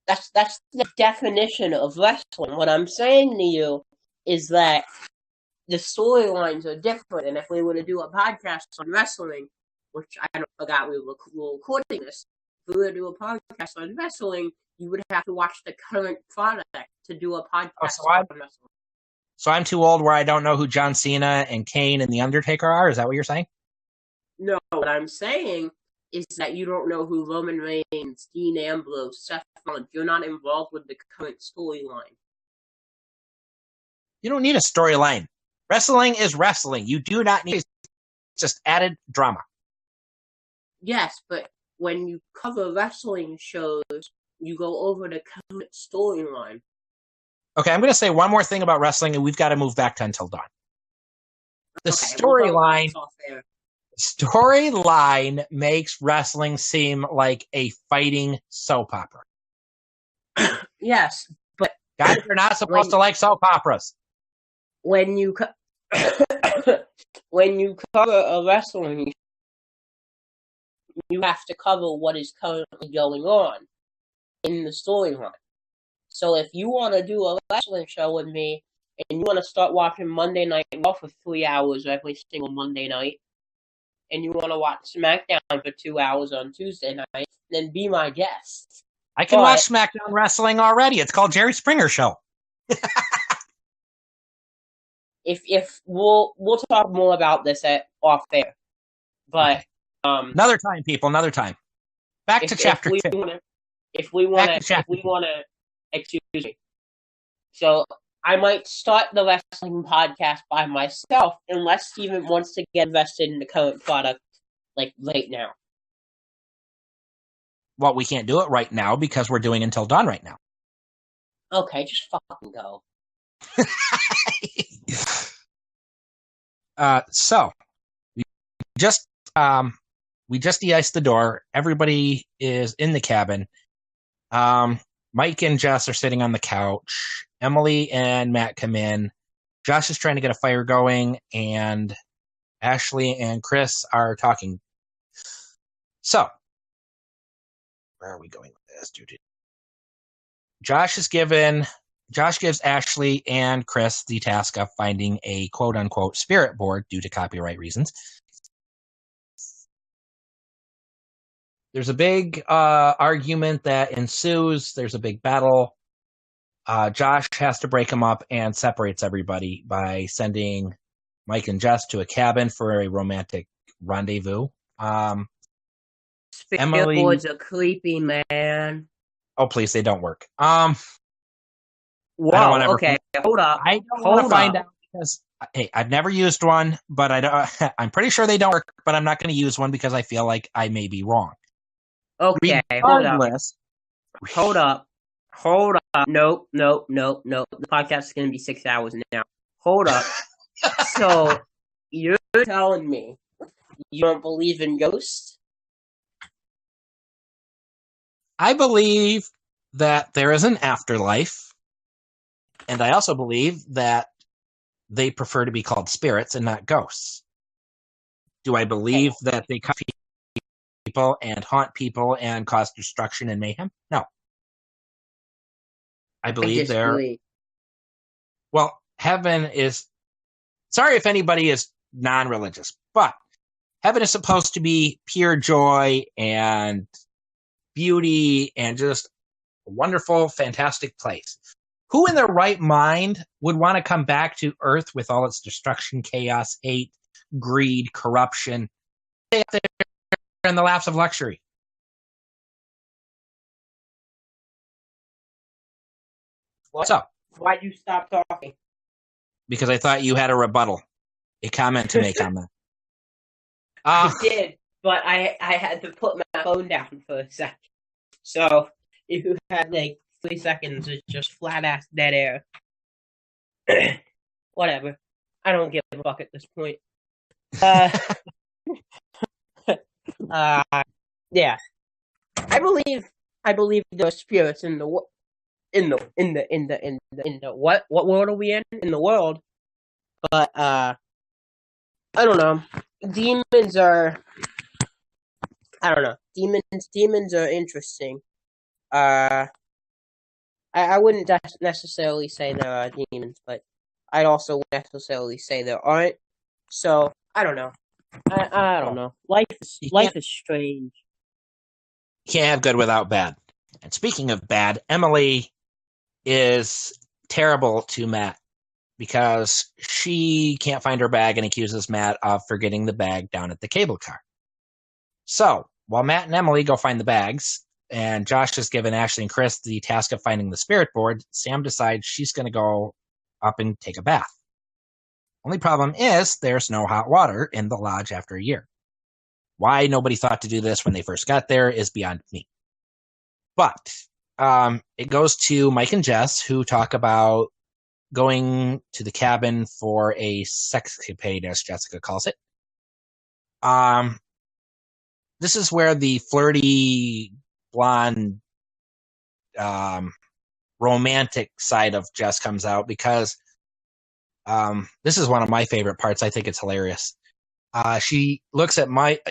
That's the definition of wrestling. What I'm saying to you is that the storylines are different, and if we were to do a podcast on wrestling, which I forgot we were recording this, if we were to do a podcast on wrestling, you would have to watch the current product to do a podcast on wrestling. So I'm too old where I don't know who John Cena and Kane and The Undertaker are? Is that what you're saying? No, what I'm saying is that you don't know who Roman Reigns, Dean Ambrose, Seth Rollins. You're not involved with the current storyline. You don't need a storyline. Wrestling is wrestling. You do not need just added drama. Yes, but when you cover wrestling shows, you go over the current storyline. Okay, I'm going to say one more thing about wrestling, and we've got to move back to Until Dawn. The storyline makes wrestling seem like a fighting soap opera. Yes, but guys are not supposed to like soap operas. When you when you cover a wrestling, you have to cover what is currently going on in the storyline. So if you want to do a wrestling show with me and you want to start watching Monday Night Raw for 3 hours every single Monday night, and you want to watch SmackDown for 2 hours on Tuesday night, then be my guest. I can watch SmackDown wrestling already. It's called Jerry Springer Show. If we'll talk more about this off air, but okay. Another time, people. Another time. Back to chapter 2. If we want to, excuse me. So I might start the wrestling podcast by myself, unless Steven wants to get invested in the current product, like right now. Well, we can't do it right now because we're doing Until Dawn right now. Okay, just fucking go. So we just de-iced the door. Everybody is in the cabin. Mike and Jess are sitting on the couch. Emily and Matt come in. Josh is trying to get a fire going, and Ashley and Chris are talking. So, where are we going with this, dude? Josh gives Ashley and Chris the task of finding a quote-unquote spirit board due to copyright reasons. There's a big argument that ensues. There's a big battle. Josh has to break them up and separates everybody by sending Mike and Jess to a cabin for a romantic rendezvous. Spirit boards are creepy, man. Oh, please, they don't work. Wow, okay, hold up. I don't want to find out because, hey, I've never used one, but I'm pretty sure they don't work, but I'm not going to use one because I feel like I may be wrong. Okay, regardless, hold up. Nope. The podcast is going to be 6 hours now. Hold up. So, you're telling me you don't believe in ghosts? I believe that there is an afterlife, and I also believe that they prefer to be called spirits and not ghosts. Do I believe that they come people and haunt people and cause destruction and mayhem? No. I I believe they're, disagree. well, heaven is, sorry if anybody is non-religious, but heaven is supposed to be pure joy and beauty and just a wonderful, fantastic place. Who in their right mind would want to come back to Earth with all its destruction, chaos, hate, greed, corruption, stay up there in the laps of luxury? What? So, Why'd you stop talking? because I thought you had a rebuttal, a comment to make on that. I did, but I had to put my phone down for a second. So if you had like 3 seconds of just flat ass dead air, whatever. I don't give a fuck at this point. Uh, uh, yeah. I believe there are spirits in the what world are we in? In the world. But I don't know. Demons are I don't know. Demons are interesting. Uh I wouldn't necessarily say there are demons, but I'd also wouldn't necessarily say there aren't. So I don't know. I don't Oh, know. Life is you life is strange. can't have good without bad. And speaking of bad, Emily is terrible to Matt because she can't find her bag and accuses Matt of forgetting the bag down at the cable car. So while Matt and Emily go find the bags, and Josh has given Ashley and Chris the task of finding the spirit board, Sam decides she's going to go up and take a bath. Only problem is there's no hot water in the lodge after a year. Why nobody thought to do this when they first got there is beyond me. But it goes to Mike and Jess, who talk about going to the cabin for a sexcapade, as Jessica calls it. This is where the flirty, blonde, romantic side of Jess comes out, because this is one of my favorite parts. I think it's hilarious. She looks at Mike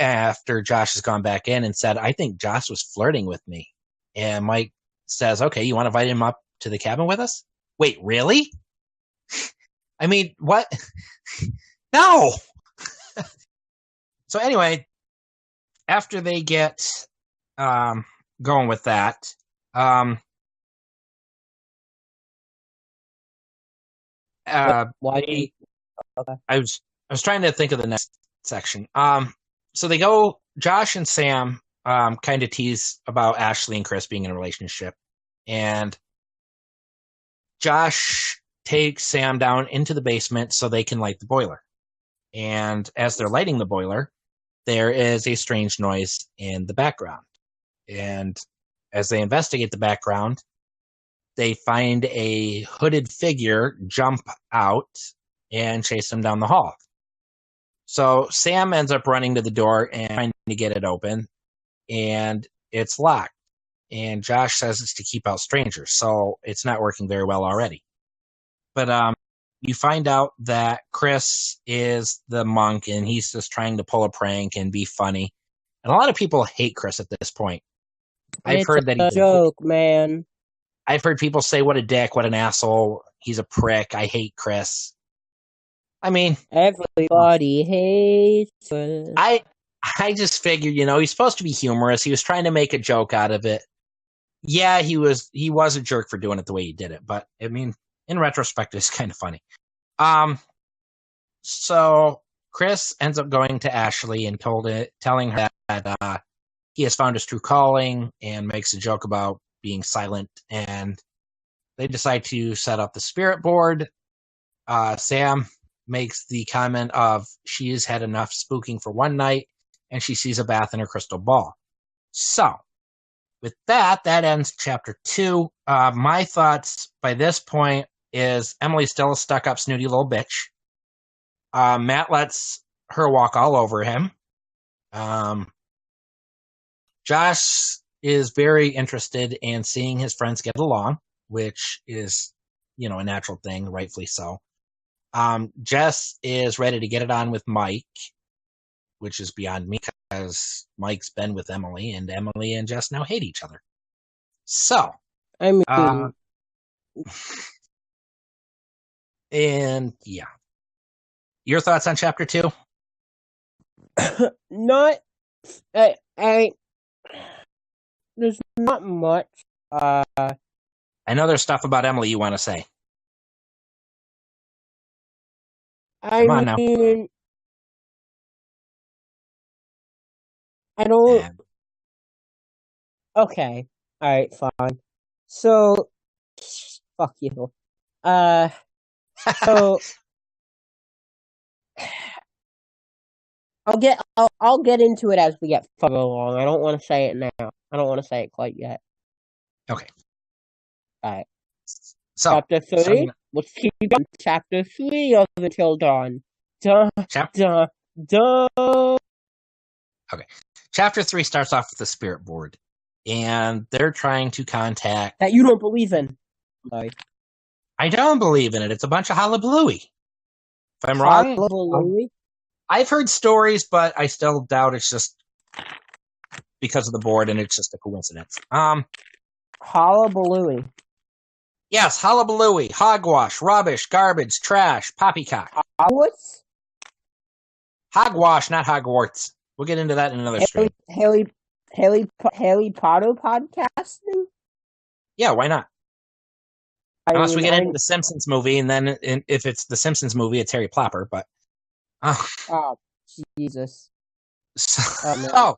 after Josh has gone back in and said, "I think Josh was flirting with me." And Mike says, "Okay, you want to invite him up to the cabin with us?" Wait, really? I mean, what? No. So anyway, after they get going with that, Why? Why do you? Okay. I was trying to think of the next section. So they go. Josh and Sam kind of tease about Ashley and Chris being in a relationship, and Josh takes Sam down into the basement so they can light the boiler. And as they're lighting the boiler, there is a strange noise in the background. And as they investigate the background, they find a hooded figure jump out and chase them down the hall. So Sam ends up running to the door and trying to get it open, and it's locked. And Josh says it's to keep out strangers, so it's not working very well already. But you find out that Chris is the monk, and he's just trying to pull a prank and be funny. And a lot of people hate Chris at this point. I've It's heard that a joke, man. I've heard people say, "What a dick! What an asshole! He's a prick! I hate Chris." I mean, Everybody hates us. I just figured, he's supposed to be humorous. He was trying to make a joke out of it. Yeah, he was a jerk for doing it the way he did it, but I mean, in retrospect, it's kind of funny. So Chris ends up going to Ashley and telling her that he has found his true calling, and makes a joke about being silent. And they decide to set up the spirit board. Sam makes the comment of she has had enough spooking for one night, and she sees a bath in her crystal ball. So with that ends chapter 2. My thoughts by this point is Emily's still a stuck-up, snooty little bitch. Matt lets her walk all over him. Josh is very interested in seeing his friends get along, which is, a natural thing, rightfully so. Jess is ready to get it on with Mike, which is beyond me, because Mike's been with Emily, and Emily and Jess now hate each other. So, I mean, And yeah. Your thoughts on chapter 2? Not, there's not much. I know there's stuff about Emily you want to say. I Come on now. mean, I don't. And Okay, all right, fine. So, fuck you. Uh, so I'll get into it as we get further along. I don't want to say it now. I don't want to say it quite yet. okay. All right. So, Chapter 3. starting Let's keep on chapter 3 of Until Dawn. Dun, chapter dun, dun. Okay. Chapter 3 starts off with the spirit board, and they're trying to contact. That you don't believe in. Sorry. I don't believe in it. It's a bunch of hullabalooey. If I'm wrong, Hullabalooey? I've heard stories, but I still doubt it's just because of the board and it's just a coincidence. Hullabalooey. Yes, hullabalooey, hogwash, rubbish, garbage, trash, poppycock. Hogwarts? Hogwash, not Hogwarts. We'll get into that in another stream. Harry Potter podcasting? Yeah, why not? Unless mean, we get into the Simpsons movie, and then if it's the Simpsons movie, it's Harry Plopper. But oh, Jesus! So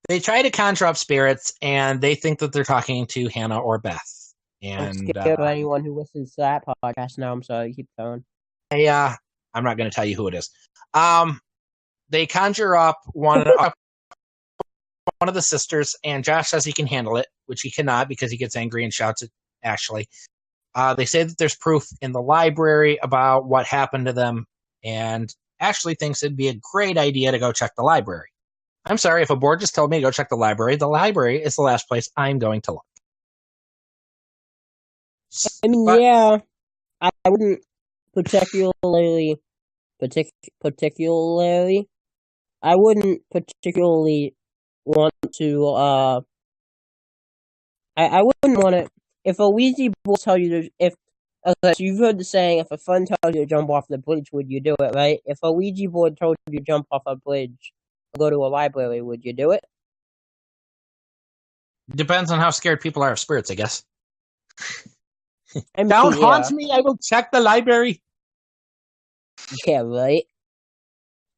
they try to conjure up spirits, and they think that they're talking to Hannah or Beth. And I'm scared of anyone who listens to that podcast now. I'm sorry, keep going. I'm not going to tell you who it is. They conjure up one of the sisters, and Josh says he can handle it, which he cannot because he gets angry and shouts at Ashley. They say that there's proof in the library about what happened to them, and Ashley thinks it'd be a great idea to go check the library. I'm sorry, if a board just told me to go check the library is the last place I'm going to look. I mean, yeah, I wouldn't particularly, I wouldn't particularly want to, I wouldn't want to, if a Ouija board tell you to, okay, so you've heard the saying, if a friend tells you to jump off the bridge, would you do it, right? If a Ouija board told you to jump off a bridge, go to a library, would you do it? Depends on how scared people are of spirits, I guess. I mean, Don't haunt me, I will check the library. Yeah, right?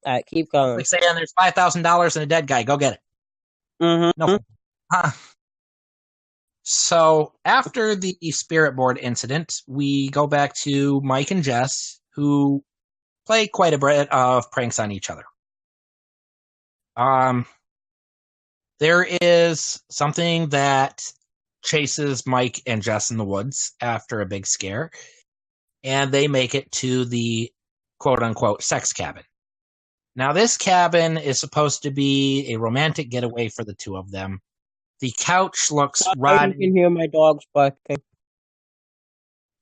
Alright, keep going. Like saying there's $5,000 in a dead guy, go get it. Mm-hmm. No. So after the spirit board incident, we go back to Mike and Jess, who play quite a bit of pranks on each other. There is something that chases Mike and Jess in the woods after a big scare, and they make it to the quote-unquote sex cabin. Now, this cabin is supposed to be a romantic getaway for the two of them. The couch looks rotted. You can hear my dogs barking.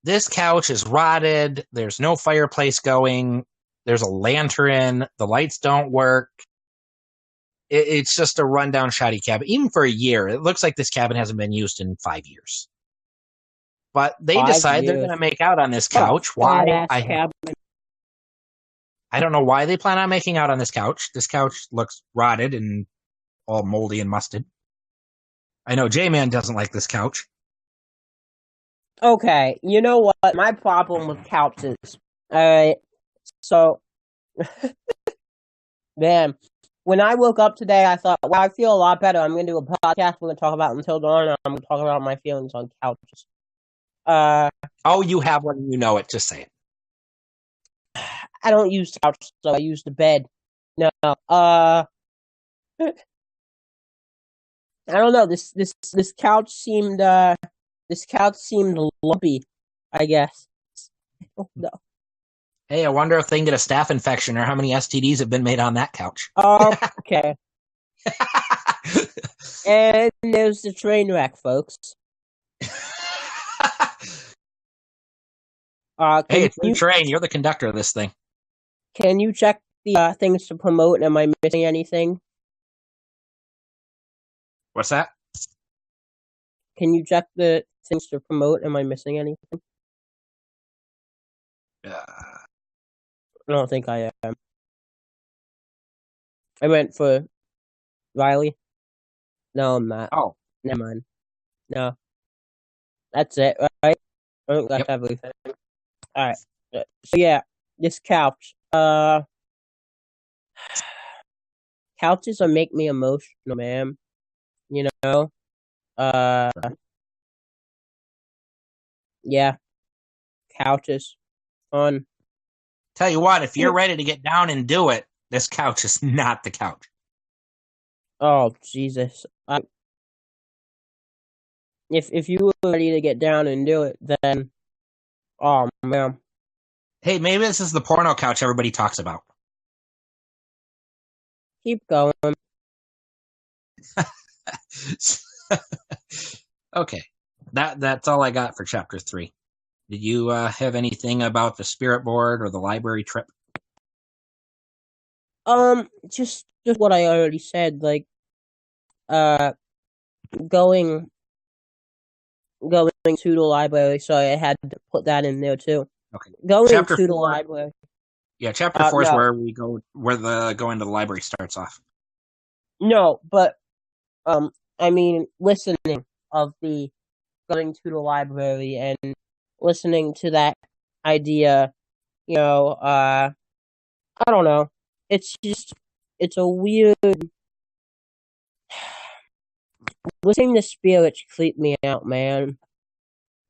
This couch is rotted. There's no fireplace going. There's a lantern. The lights don't work. It's just a rundown, shoddy cabin. Even for a year, it looks like this cabin hasn't been used in 5 years. But they decide they're going to make out on this couch. Why? I don't know why they plan on making out on this couch. This couch looks rotted and all moldy and musted. I know J-Man doesn't like this couch. Okay, you know what? My problem with couches. Alright, so... Man, when I woke up today, I thought, well, I feel a lot better. I'm going to do a podcast. We're going to talk about Until Dawn, and I'm going to talk about my feelings on couches. Oh, you have one and you know it. Just say it. I don't use the couch, so I use the bed. No, I don't know. This couch seemed lumpy, I guess. No. Hey, I wonder if they can get a staph infection or how many STDs have been made on that couch. Okay. And there's the train wreck, folks. Hey, it's your train. You're the conductor of this thing. Can you check the things to promote? Am I missing anything? What's that? Can you check the things to promote? Am I missing anything? Uh, I don't think I am. I went for Riley. No, I'm not. oh, Never mind. No, that's it, right? I think that's yep. everything. All right. So yeah, this couch. Couches are make me emotional, man. You know. Uh, yeah, couches fun. Tell you what, if you're ready to get down and do it, this couch is not the couch. Oh Jesus! If you were ready to get down and do it, then oh man, Hey, maybe this is the porno couch everybody talks about. keep going. Okay, that's all I got for chapter 3. Did you have anything about the spirit board or the library trip? Just what I already said. Like uh, going going to the library. So I had to put that in there too. Okay, Going chapter to the 4. library. Yeah, chapter 4 is No, where we go, where the going to the library starts off. no, but um, I mean listening of the going to the library and listening to that idea. You know, I don't know. It's just it's a weird listening to spirits creep me out, man.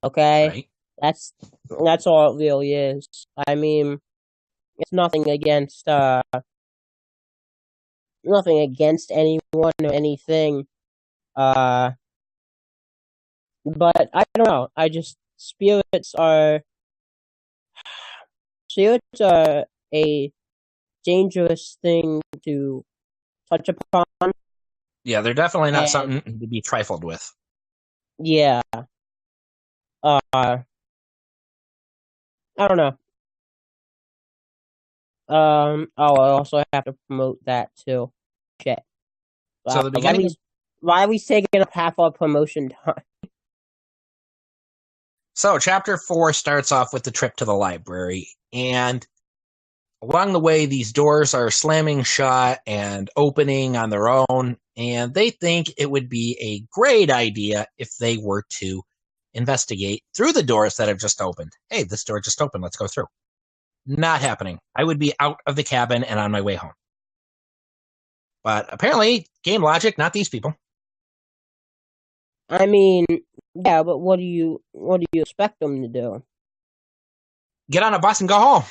Okay, Right? that's that's all it really is. I mean, it's nothing against anyone or anything. Uh, but I don't know. I just spirits are a dangerous thing to touch upon, Yeah, they're definitely not and something to be trifled with. yeah, I don't know. Oh, I also have to promote that too. Shit. So the beginning of Riley's taking up half our promotion time. so chapter 4 starts off with the trip to the library, and along the way, these doors are slamming shut and opening on their own, and they think it would be a great idea if they were to investigate through the doors that have just opened. Hey, this door just opened. Let's go through. Not happening. I would be out of the cabin and on my way home. But apparently, game logic, not these people. I mean, yeah, but what do you expect them to do? Get on a bus and go home.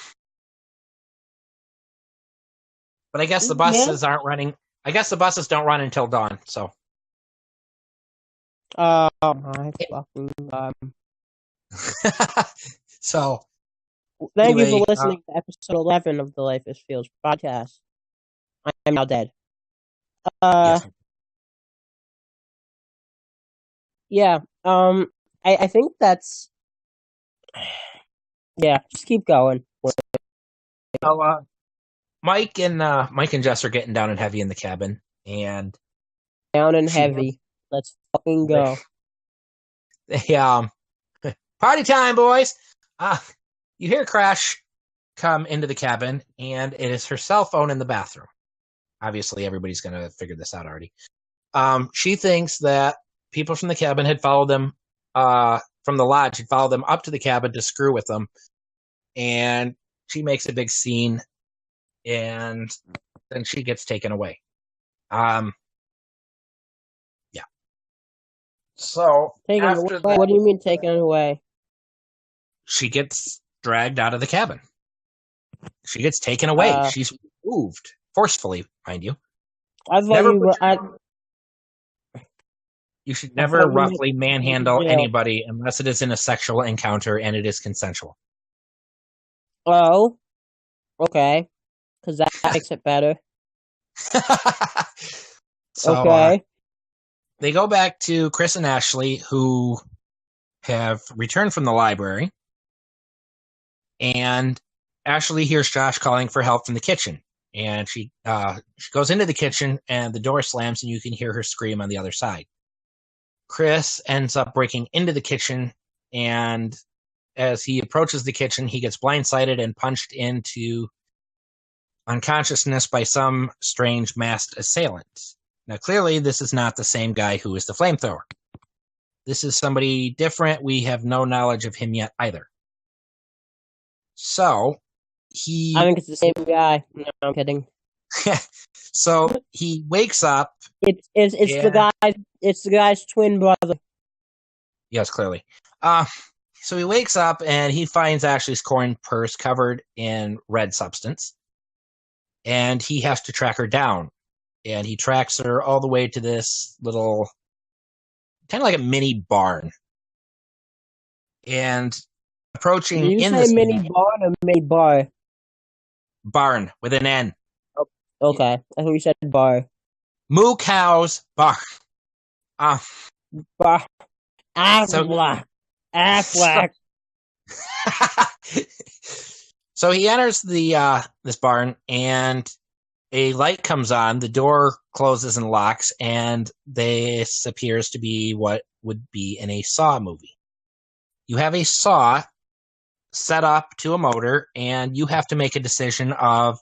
But I guess the Yeah. buses aren't running. I guess the buses don't run until dawn. So, Oh my fucking god. so Thank you for anyway, listening to episode 11 of the Life is Fields podcast. I am now dead. Uh, yes. yeah. I think that's yeah. Just keep going. So, Mike and Jess are getting down and heavy in the cabin, and Down and she has heavy. Let's fucking they, go. they party time, boys. Uh, you hear Crash come into the cabin, and it is her cell phone in the bathroom. Obviously, everybody's going to figure this out already. She thinks that people from the cabin had followed them, from the lodge, had followed them up to the cabin to screw with them, and she makes a big scene, and then she gets taken away. Yeah. So Taken away. after that, What do you mean taken away? she gets dragged out of the cabin. She gets taken away. Uh, She's moved forcefully, mind you. I thought Never you put were. You should I never thought you meant roughly in manhandle jail. anybody unless it is in a sexual encounter and it is consensual. Oh, okay. Because that makes it better. So Okay. they go back to Chris and Ashley, who have returned from the library, and Ashley hears Josh calling for help from the kitchen, and she goes into the kitchen, and the door slams, and you can hear her scream on the other side. Chris ends up breaking into the kitchen, and as he approaches the kitchen, he gets blindsided and punched into unconsciousness by some strange masked assailant. Now, clearly, this is not the same guy who is the flamethrower. This is somebody different. We have no knowledge of him yet either. So, I think it's the same guy. No, I'm kidding. So he wakes up. It's the guy's twin brother. Yes, clearly. So he wakes up and he finds Ashley's coin purse covered in red substance, and he has to track her down. And he tracks her all the way to this little, kind of like a mini barn. And approaching Did you in say this mini barn or mini bar? Barn with an N. Oh, okay, I thought you said bar. Moo Cow's Barn. Bar. Affleck. So he enters the this barn, and a light comes on. The door closes and locks, and this appears to be what would be in a Saw movie. You have a saw set up to a motor, and you have to make a decision of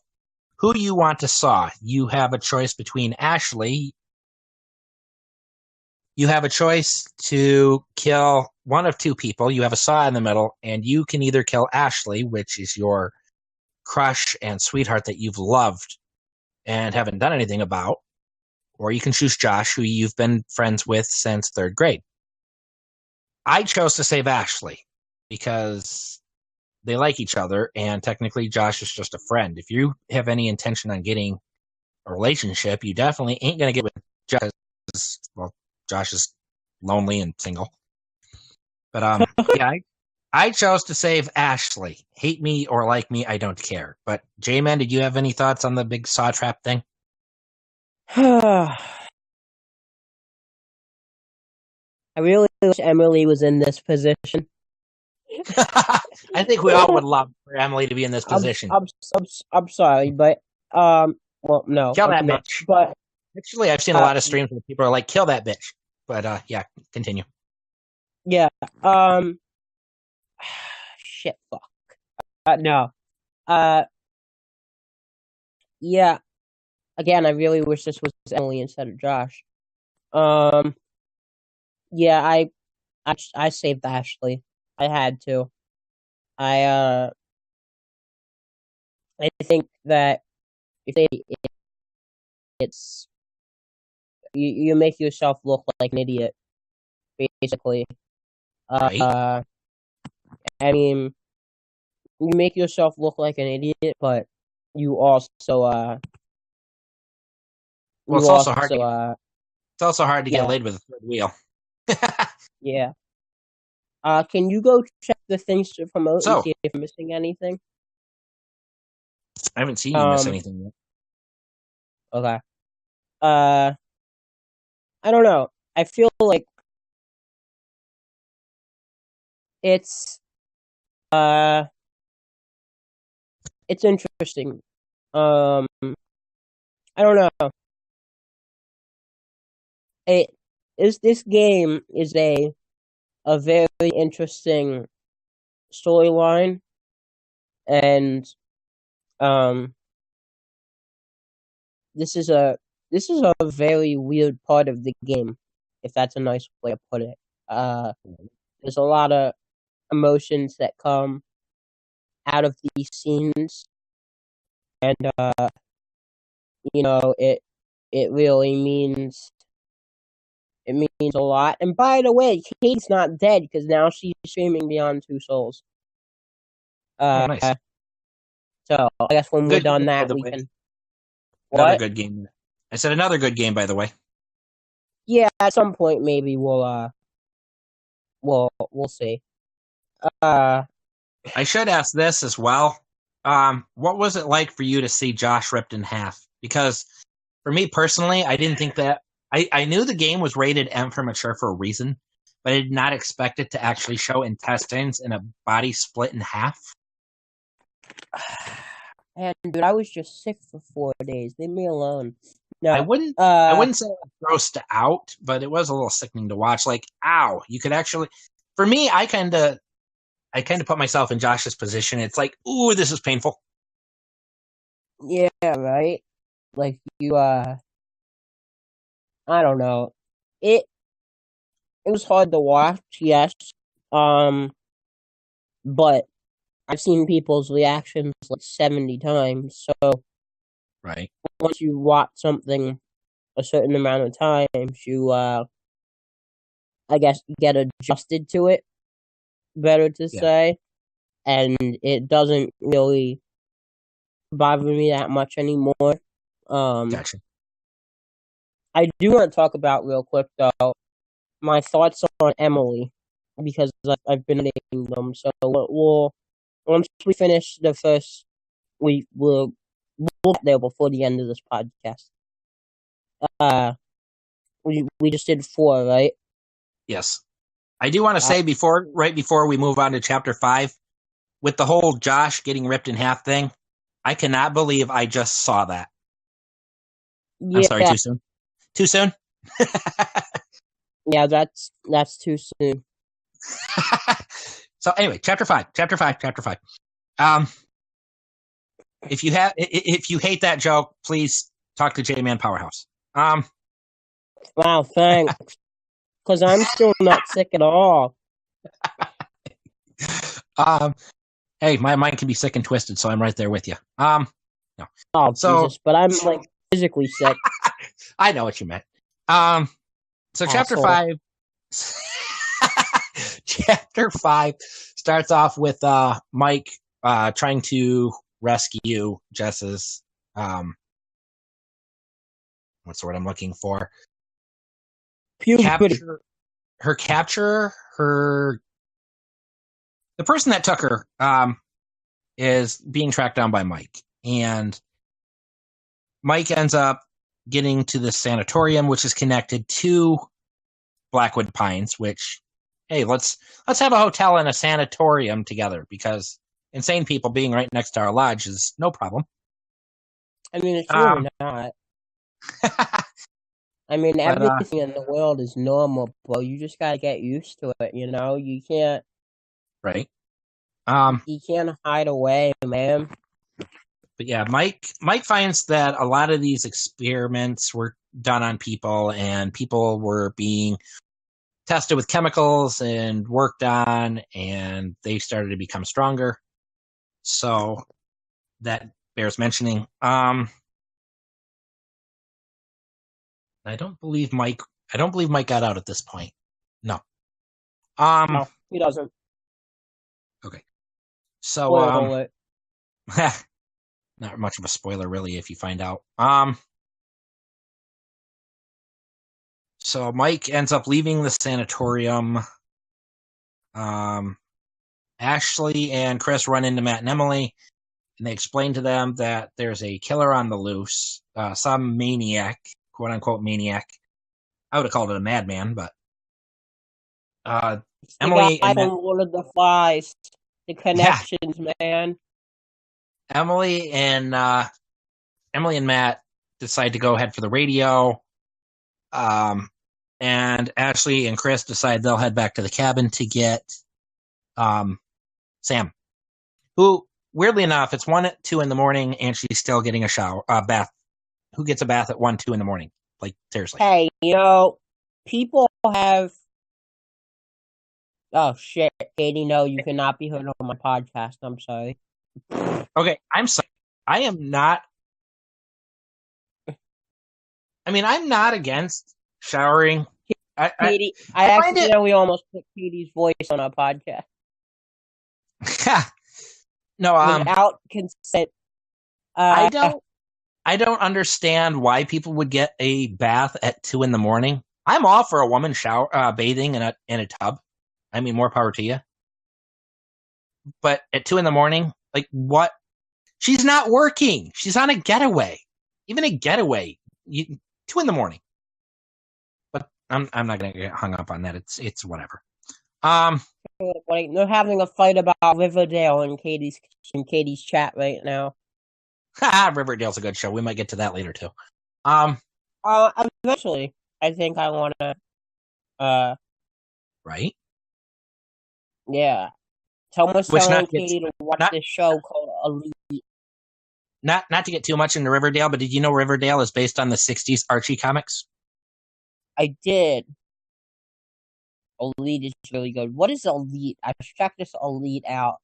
who you want to saw. You have a choice between Ashley. You have a choice to kill one of two people. You have a saw in the middle, and you can either kill Ashley, which is your crush and sweetheart that you've loved and haven't done anything about, or you can choose Josh, who you've been friends with since third grade. I chose to save Ashley because they like each other, and technically Josh is just a friend. If you have any intention on getting a relationship, you definitely ain't going to get with Josh. Well, Josh is lonely and single. But yeah, I chose to save Ashley. Hate me or like me, I don't care. But J-Man, did you have any thoughts on the big saw trap thing? I really wish Emily was in this position. I think we all would love for Emily to be in this position. I'm sorry, but well, no, kill that bitch. But actually, I've seen a lot of streams where people are like, "Kill that bitch." But yeah, continue. Yeah. Shit. Fuck. No. Yeah. Again, I really wish this was Emily instead of Josh. Yeah, I saved Ashley. I had to. I think that if it's you make yourself look like an idiot, basically. Right. I mean, you make yourself look like an idiot, but you also well, it's also hard. It's also hard to get laid with a third wheel. Yeah. Can you go check the things to promote and see if you're missing anything? I haven't seen you miss anything yet. Okay. I don't know. I feel like it's interesting. I don't know. This game is a very interesting storyline, and this is a very weird part of the game, if that's a nice way to put it. There's a lot of emotions that come out of these scenes, and you know, it really means a lot. And by the way, Katie's not dead because now she's streaming Beyond Two Souls. Nice. So I guess when we're done that, we can. Another good game. I said another good game, by the way. Yeah, at some point maybe we'll see. I should ask this as well. What was it like for you to see Josh ripped in half? Because for me personally, I didn't think that. I knew the game was rated M for mature for a reason, but I did not expect it to actually show intestines and a body split in half. And dude, I was just sick for 4 days. Leave me alone. No, I wouldn't say I was grossed out, but it was a little sickening to watch. Like, ow! You could actually. For me, I I kind of put myself in Josh's position. It's like, ooh, this is painful. Yeah, right. Like you, I don't know. It it was hard to watch, yes. Um, but I've seen people's reactions like 70 times. So Right. once you watch something a certain amount of times, you I guess you get adjusted to it, better to Yeah. say, and it doesn't really bother me that much anymore. Um, Gotcha. I do want to talk about real quick though my thoughts on Emily because I've been reading them. So we'll once we finish the first, we'll get there before the end of this podcast. Uh, we just did four, right? Yes. I do want to Uh, say right before we move on to chapter 5, with the whole Josh getting ripped in half thing, I cannot believe I just saw that. I'm sorry, yeah, too soon? Too soon? yeah, that's too soon. So anyway, chapter 5. Um, if you hate that joke, please talk to J-Man Powerhouse. Wow, thanks. Because I'm still not sick at all. um, hey, my mind can be sick and twisted, so I'm right there with you. No. Oh So Jesus, but I'm like physically sick, I know what you meant. So chapter asshole. 5 chapter 5 starts off with Mike trying to rescue Jess's what's the word I'm looking for? Puberty. Capture her the person that took her is being tracked down by Mike. And Mike ends up getting to the sanatorium, which is connected to Blackwood Pines, which, hey, let's have a hotel and a sanatorium together because insane people being right next to our lodge is no problem. I mean, it's really Um, not. I mean, but everything in the world is normal, bro. You just gotta get used to it. You know, right. Um, you can't hide away, man. but yeah, Mike finds that a lot of these experiments were done on people, and people were being tested with chemicals and worked on, and they started to become stronger. So that bears mentioning. I don't believe Mike. I don't believe Mike got out at this point. No. No, he doesn't. Okay. So Spoiler alert. not much of a spoiler really if you find out. So Mike ends up leaving the sanatorium. Ashley and Chris run into Matt and Emily, and they explain to them that there's a killer on the loose, some maniac, quote unquote maniac. I would have called it a madman, but It's the Emily guy and Matt, from Lord of the Flies. The yeah, connections, man. Emily and Emily and Matt decide to go head for the radio. And Ashley and Chris decide they'll head back to the cabin to get Sam, who weirdly enough, it's 1-2 in the morning, and she's still getting a shower, bath. Who gets a bath at 1-2 in the morning? Like seriously. Hey, you know, people have. Oh shit, Katie! No, you cannot be heard on my podcast. I'm sorry. Okay, I'm sorry. I am not. I mean, I'm not against showering. Katie, I I find it. accidentally almost put Katie's voice on our podcast No, without consent. I Uh, don't. I don't understand why people would get a bath at 2 in the morning. I'm all for a woman bathing in a tub. I mean, more power to you. But at 2 in the morning, like what? She's not working. She's on a getaway. Even a getaway, 2 in the morning. But I'm not gonna get hung up on that. It's whatever. like they're having a fight about Riverdale in Katie's chat right now. Riverdale's a good show. We might get to that later too. Eventually, I think I want to. Right. Yeah, Someone's Which telling not to get Katie to watch not this show called Elite. not to get too much into Riverdale, but did you know Riverdale is based on the '60s Archie comics? I did. Elite is really good. What is Elite? I should check this Elite out.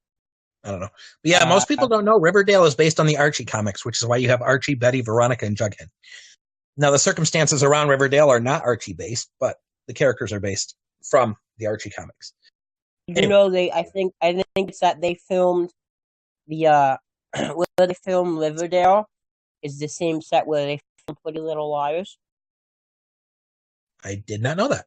I don't know. But yeah, Uh, most people don't know Riverdale is based on the Archie comics, which is why you have Archie, Betty, Veronica, and Jughead. Now, the circumstances around Riverdale are not Archie based, but the characters are based from the Archie comics. you Anyway, know I think it's that they filmed the where they filmed Riverdale is the same set where they filmed Pretty Little Liars. I did not know that.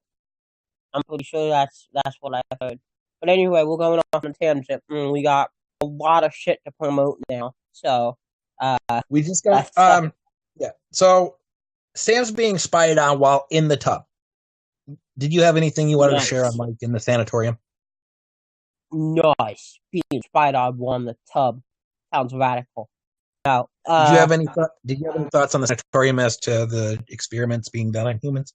I'm pretty sure that's what I heard. But anyway, we're going off on a tangent. We got a lot of shit to promote now. So We just got let's yeah. So Sam's being spied on while in the tub. Did you have anything you wanted to share on nice. Mike in the sanatorium? Nice. Being spied on one the tub. Sounds radical. Now, Did you have any Did you have any thoughts on the sanatorium as to the experiments being done on humans?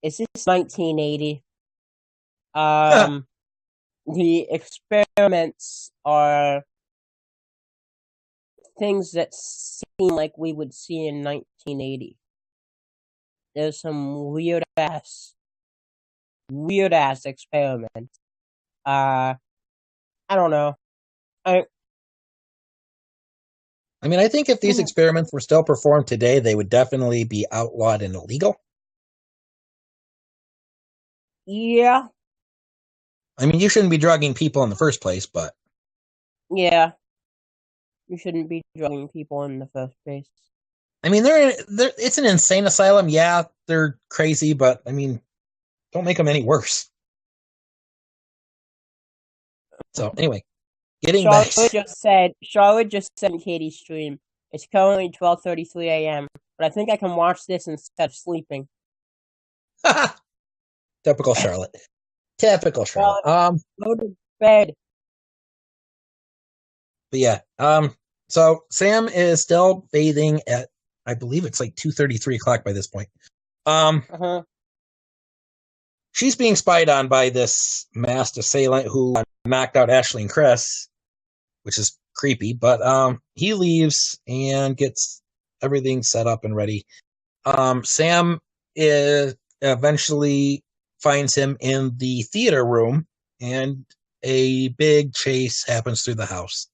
is this 1980? Um, the experiments are things that seem like we would see in 1980. There's some weird ass experiments. I don't know. I I mean, I think if these experiments were still performed today, they would definitely be outlawed and illegal. yeah, I mean, you shouldn't be drugging people in the first place, but yeah. You shouldn't be drugging people in the first place. I mean, it's an insane asylum. Yeah, they're crazy, but I mean, don't make them any worse. So anyway, getting back. Charlotte just said in Katie's stream. It's currently 12:33 a.m. But I think I can watch this instead of sleeping. Typical Charlotte. Typical Charlotte. Go to bed. But yeah. So Sam is still bathing at, I believe it's like 2:30, 3 o'clock by this point. Uh-huh. She's being spied on by this masked assailant who knocked out Ashley and Chris, which is creepy, but he leaves and gets everything set up and ready. Sam eventually finds him in the theater room, and a big chase happens through the house.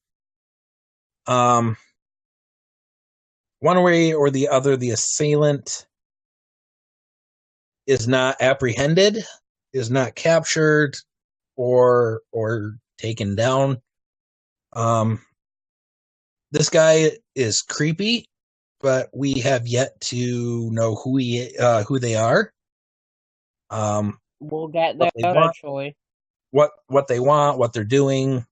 One way or the other, the assailant is not apprehended, is not captured, or taken down. This guy is creepy, but we have yet to know who they are. We'll get there eventually. What they want, what they're doing.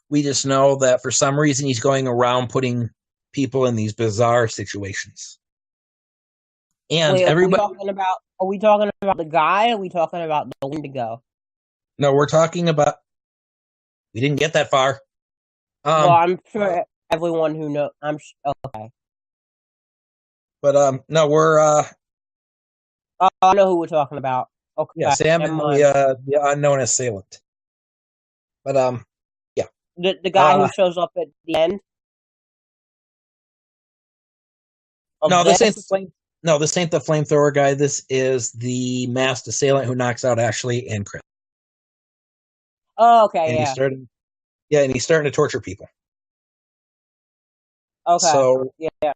We just know that for some reason he's going around putting people in these bizarre situations. And wait, everybody, are we talking about the guy? Or are we talking about the Wendigo? No, we're talking about. We didn't get that far. Well, I'm sure everyone who knows. Okay. But no, we're. I know who we're talking about. Okay. Yeah, Sam and the unknown assailant. But yeah. The guy who shows up at the end. No, this ain't the flame. No, this ain't the flamethrower guy. This is the masked assailant who knocks out Ashley and Chris. Oh, okay, and yeah. And he's starting to torture people. Okay. So yeah.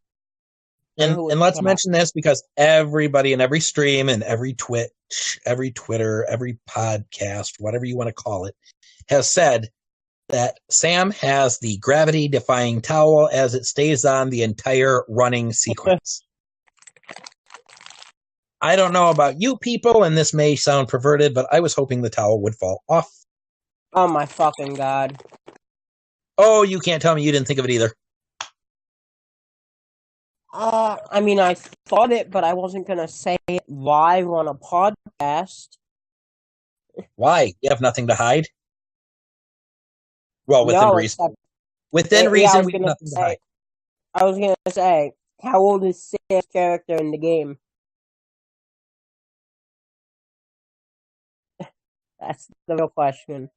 And let's mention this because everybody in every stream and every Twitch, every Twitter, every podcast, whatever you want to call it, has said that Sam has the gravity-defying towel as it stays on the entire running sequence. I don't know about you people, and this may sound perverted, but I was hoping the towel would fall off. Oh my fucking god. Oh, you can't tell me you didn't think of it either. I mean, I thought it, but I wasn't gonna say it live on a podcast. Why? You have nothing to hide? Well, within reason. Within reason, we have nothing to hide. I was gonna say, how old is Sam's character in the game? That's the real question.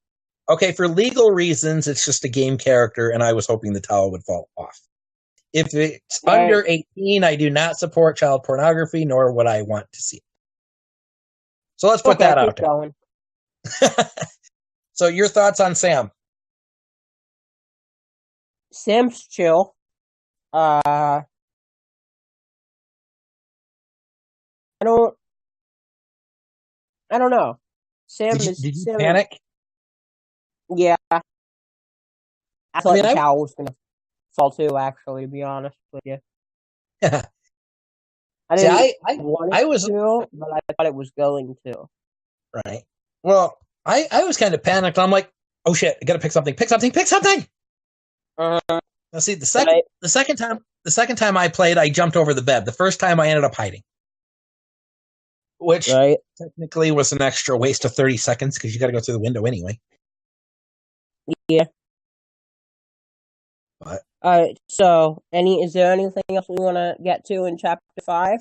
Okay, for legal reasons, it's just a game character, and I was hoping the towel would fall off. If it's under 18, I do not support child pornography, nor would I want to see it. So let's put that out there. Going. So your thoughts on Sam? Sam's chill. I don't know. Sam did you Sam panic? Yeah. I thought the towel was going to fall too, actually, to be honest with you. I didn't want it to, but I thought it was going to. Right. Well, I was kind of panicked. I'm like, oh shit, I gotta pick something. Pick something. Now see, the second time I played, I jumped over the bed. The first time I ended up hiding. Which technically was an extra waste of 30 seconds because you gotta go through the window anyway. Yeah. But alright, so is there anything else we wanna get to in chapter 5?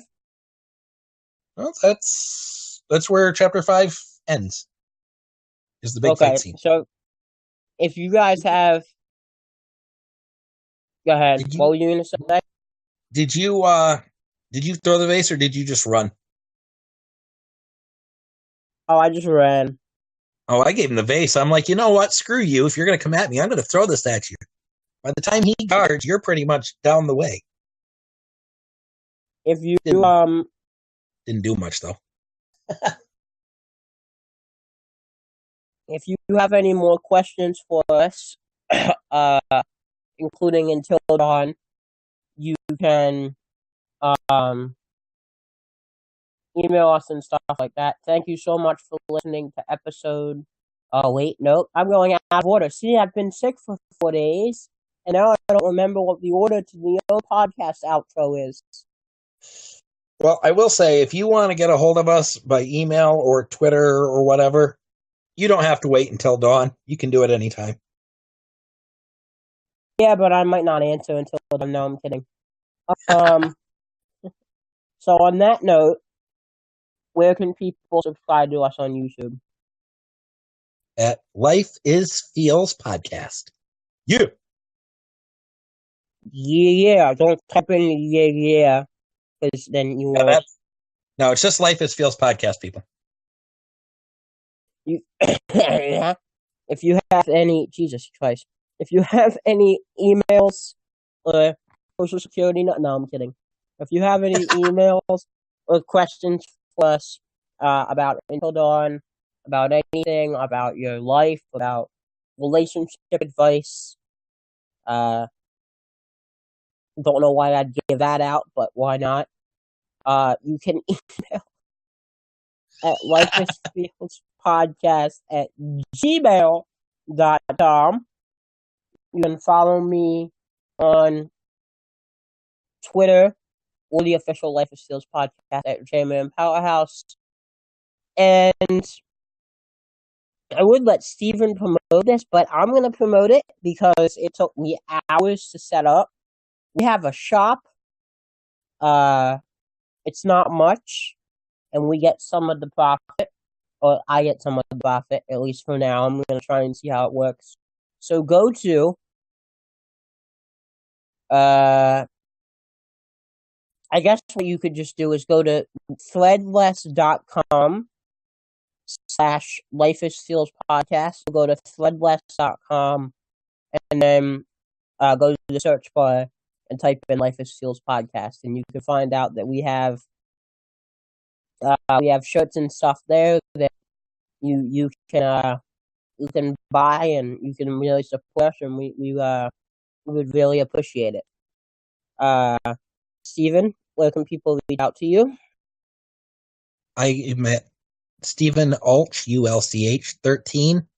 Well, that's where chapter 5 ends. Is the big fight scene. So if you guys have go ahead. What were you gonna say? Did you throw the vase or did you just run? Oh, I just ran. Oh, I gave him the vase. I'm like, you know what? Screw you. If you're gonna come at me, I'm gonna throw this at you. By the time he guards, you're pretty much down the way. If you didn't do much though. If you have any more questions for us, including Until Dawn, you can email us and stuff like that. Thank you so much for listening to episode. Oh wait, nope, I'm going out of order. See, I've been sick for 4 days, and now I don't remember what the order to the old podcast outro is. Well, I will say, if you want to get a hold of us by email or Twitter or whatever, you don't have to wait until dawn. You can do it anytime. Yeah, but I might not answer until dawn. No, I'm kidding. So on that note, where can people subscribe to us on YouTube? At Life is Feels Podcast. Yeah. Yeah. Don't type in yeah. Because then you won't. No, it's just Life is Feels Podcast, people. If you have any, Jesus Christ, if you have any emails or social security, no, I'm kidding. If you have any emails or questions for us about Until Dawn, about anything, about your life, about relationship advice, don't know why I'd give that out, but why not? You can email at lifeisfieldspodcast@gmail.com. You can follow me on Twitter or the official Life is Feels podcast at J-Man Powerhouse. And I would let Steven promote this, but I'm going to promote it because it took me hours to set up. We have a shop. It's not much, and we get some of the profit, or I get some of the profit, at least for now. I'm going to try and see how it works. So go to, I guess what you could just do is go to threadless.com/lifeisfeelspodcast. Go to threadless.com and then go to the search bar and type in Life is Feels Podcast, and you can find out that we have shirts and stuff there that you can buy and you can really support us, and we would really appreciate it. Steven, where can people reach out to you? I am at Stephen Ulch, ULCH 13.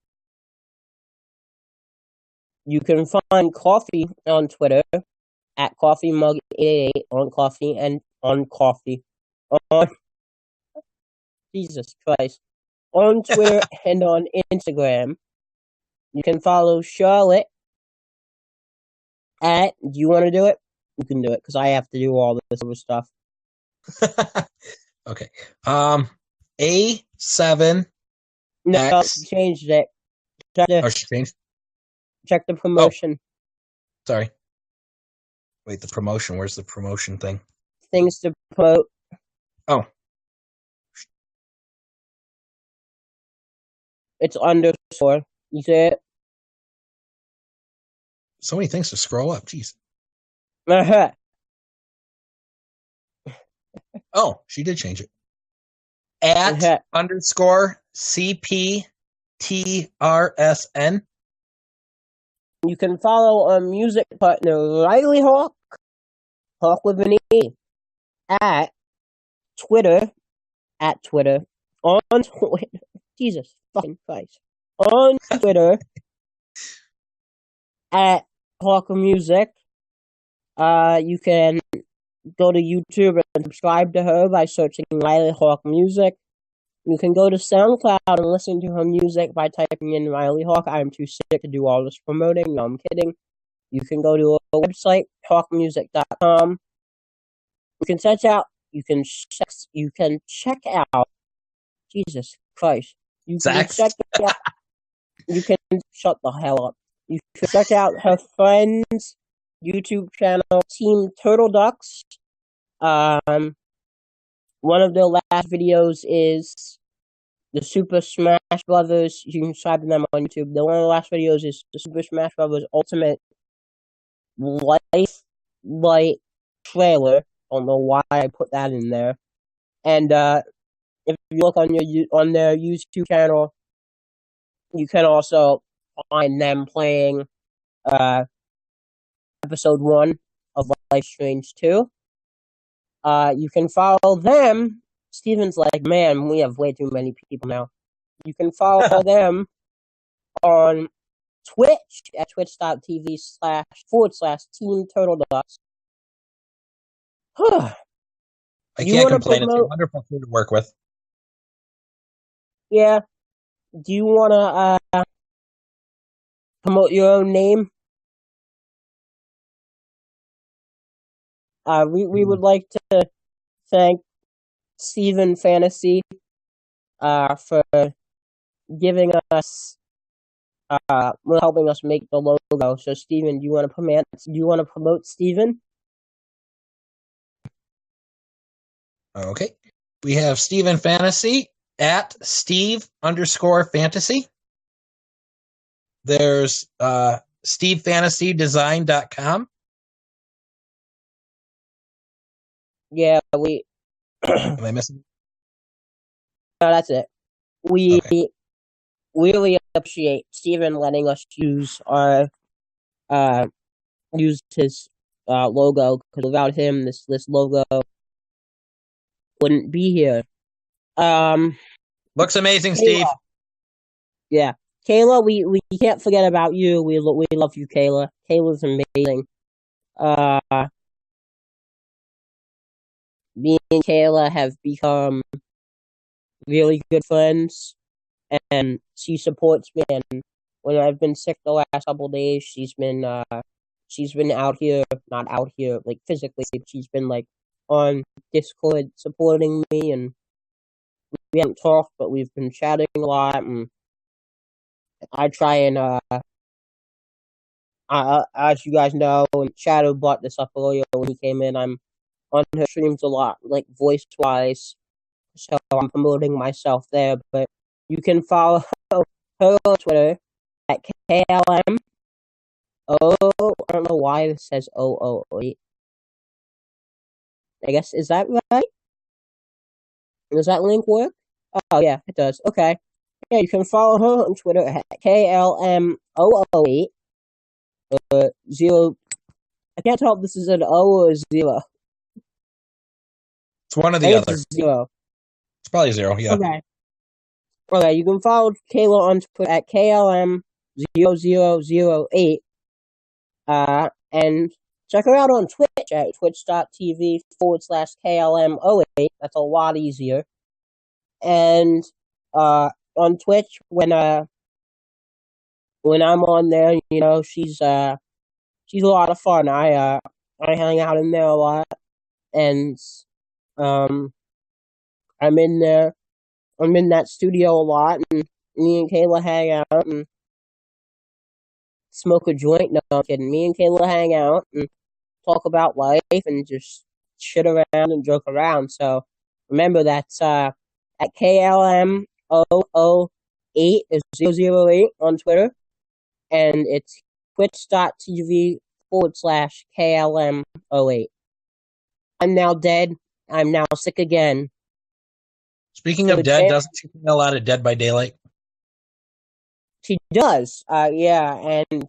You can find Coffee on Twitter at CoffeeMug88 on Coffee and on Coffee. On Jesus Christ. On Twitter and on Instagram. You can follow Charlotte at, do you want to do it? You can do it, because I have to do all this other stuff. Okay. A7 No, she X. changed it. Oh, she changed. Check the Oh, promotion. sorry. Wait, the promotion. Where's the promotion thing? Things to promote. Oh, It's underscore. You see it? so many things to scroll up. Jeez. Uh-huh. Oh, she did change it. At Uh-huh. underscore CPTRSN. You can follow a music partner, Riley Hawk, Hawk with an E, at Twitter, on Twitter, Jesus fucking Christ, on Twitter, at Hawk Music. You can go to YouTube and subscribe to her by searching Riley Hawk Music. You can go to SoundCloud and listen to her music by typing in Riley Hawk. I am too sick to do all this promoting. No, I'm kidding. You can go to our website, hawkmusic.com. You can check out, Jesus Christ. You can Zax. check out, you can shut the hell up. You can check out her friend's YouTube channel, Team Turtle Ducks. One of their last videos is the Super Smash Brothers. You can subscribe to them on YouTube. One of the last videos is the Super Smash Brothers Ultimate Life Light trailer. I don't know why I put that in there. And if you look on their YouTube channel, you can also find them playing episode 1 of Life Strange 2. You can follow them. Steven's like, man, we have way too many people now. You can follow them on Twitch at twitch.tv//Team Turtle Ducks. I can't complain. It's a wonderful crew to work with. Yeah. Do you want to promote your own name? We would like to thank Steven Fantasy for giving us helping us make the logo. So Steven, do you want to promote Steven? Okay. We have Steven Fantasy at Steve_Fantasy. There's SteveFantasyDesign.com. Yeah, Am I missing? No, that's it. We really appreciate Steven letting us use his logo, because without him, this logo wouldn't be here. Looks amazing, Kayla. Steve. Yeah, Kayla, we can't forget about you. We love you, Kayla. Kayla's amazing. Me and Kayla have become really good friends, and she supports me. And when I've been sick the last couple of days, she's been out here, not out here like physically. She's been like on Discord supporting me, and we haven't talked, but we've been chatting a lot. And I try and as you guys know, and Shadow brought this up earlier when he came in. I'm on her streams a lot, like voice wise, so I'm promoting myself there. But you can follow her on Twitter at KLM. I don't know why it says 008. I guess, is that right? Does that link work? Oh, yeah, it does. Okay. Yeah, you can follow her on Twitter at KLM008. 0. I can't tell if this is an O or a 0. It's one or the other. It's 0. It's probably 0, yeah. Okay, you can follow Kayla on Twitter at KLM0008. And check her out on Twitch at twitch.tv/KLM08. That's a lot easier. And on Twitch, when I'm on there, she's a lot of fun. I hang out in there a lot, and I'm in there. I'm in that studio a lot, and Me and Kayla hang out and smoke a joint. No, I'm kidding. Me and Kayla hang out and talk about life and just shit around and joke around. So remember that's at KLM008 is 008 on Twitter, and it's twitch.tv/KLM08. I'm now dead. I'm now sick again. Speaking So of dead, doesn't she come a lot of Dead by Daylight? she does. Yeah, and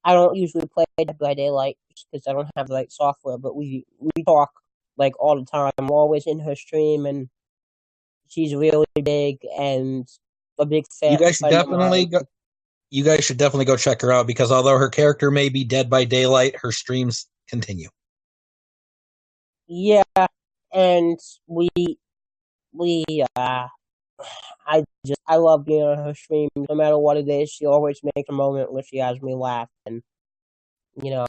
I don't usually play Dead by Daylight because I don't have the right software, but we talk like all the time. I'm always in her stream, and she's really big and a big You fan guys should friend of definitely mine. go. You guys should definitely go check her out because although her character may be Dead by Daylight, her streams continue. Yeah, and we I love being on her stream. No matter what it is, she always makes a moment where she has me laugh, and you know.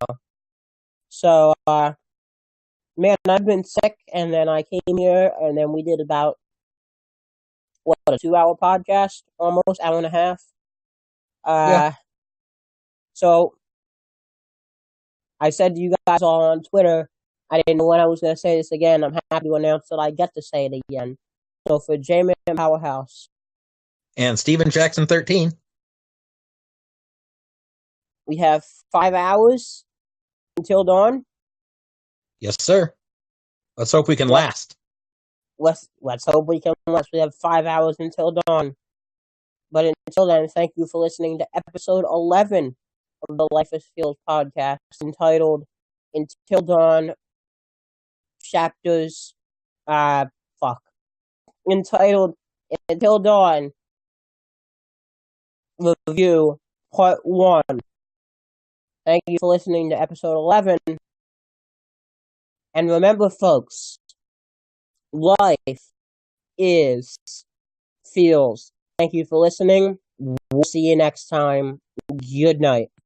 So man, I've been sick, and then I came here, and then we did about what a 2 hour podcast, almost hour and a half. Yeah. Uh, so I said to you guys all on Twitter, I didn't know when I was going to say this again. I'm happy to announce that I get to say it again. So for J-Man Powerhouse, And Steven Jackson 13. we have 5 hours until dawn. Yes, sir. Let's hope we can Let, last. let's hope we can last. We have 5 hours until dawn. But until then, thank you for listening to episode 11 of the Life is Fields podcast entitled Until Dawn Chapters, uh, fuck. Entitled Until Dawn Review Part 1. Thank you for listening to episode 11. And remember, folks, life is feels. Thank you for listening. We'll see you next time. Good night.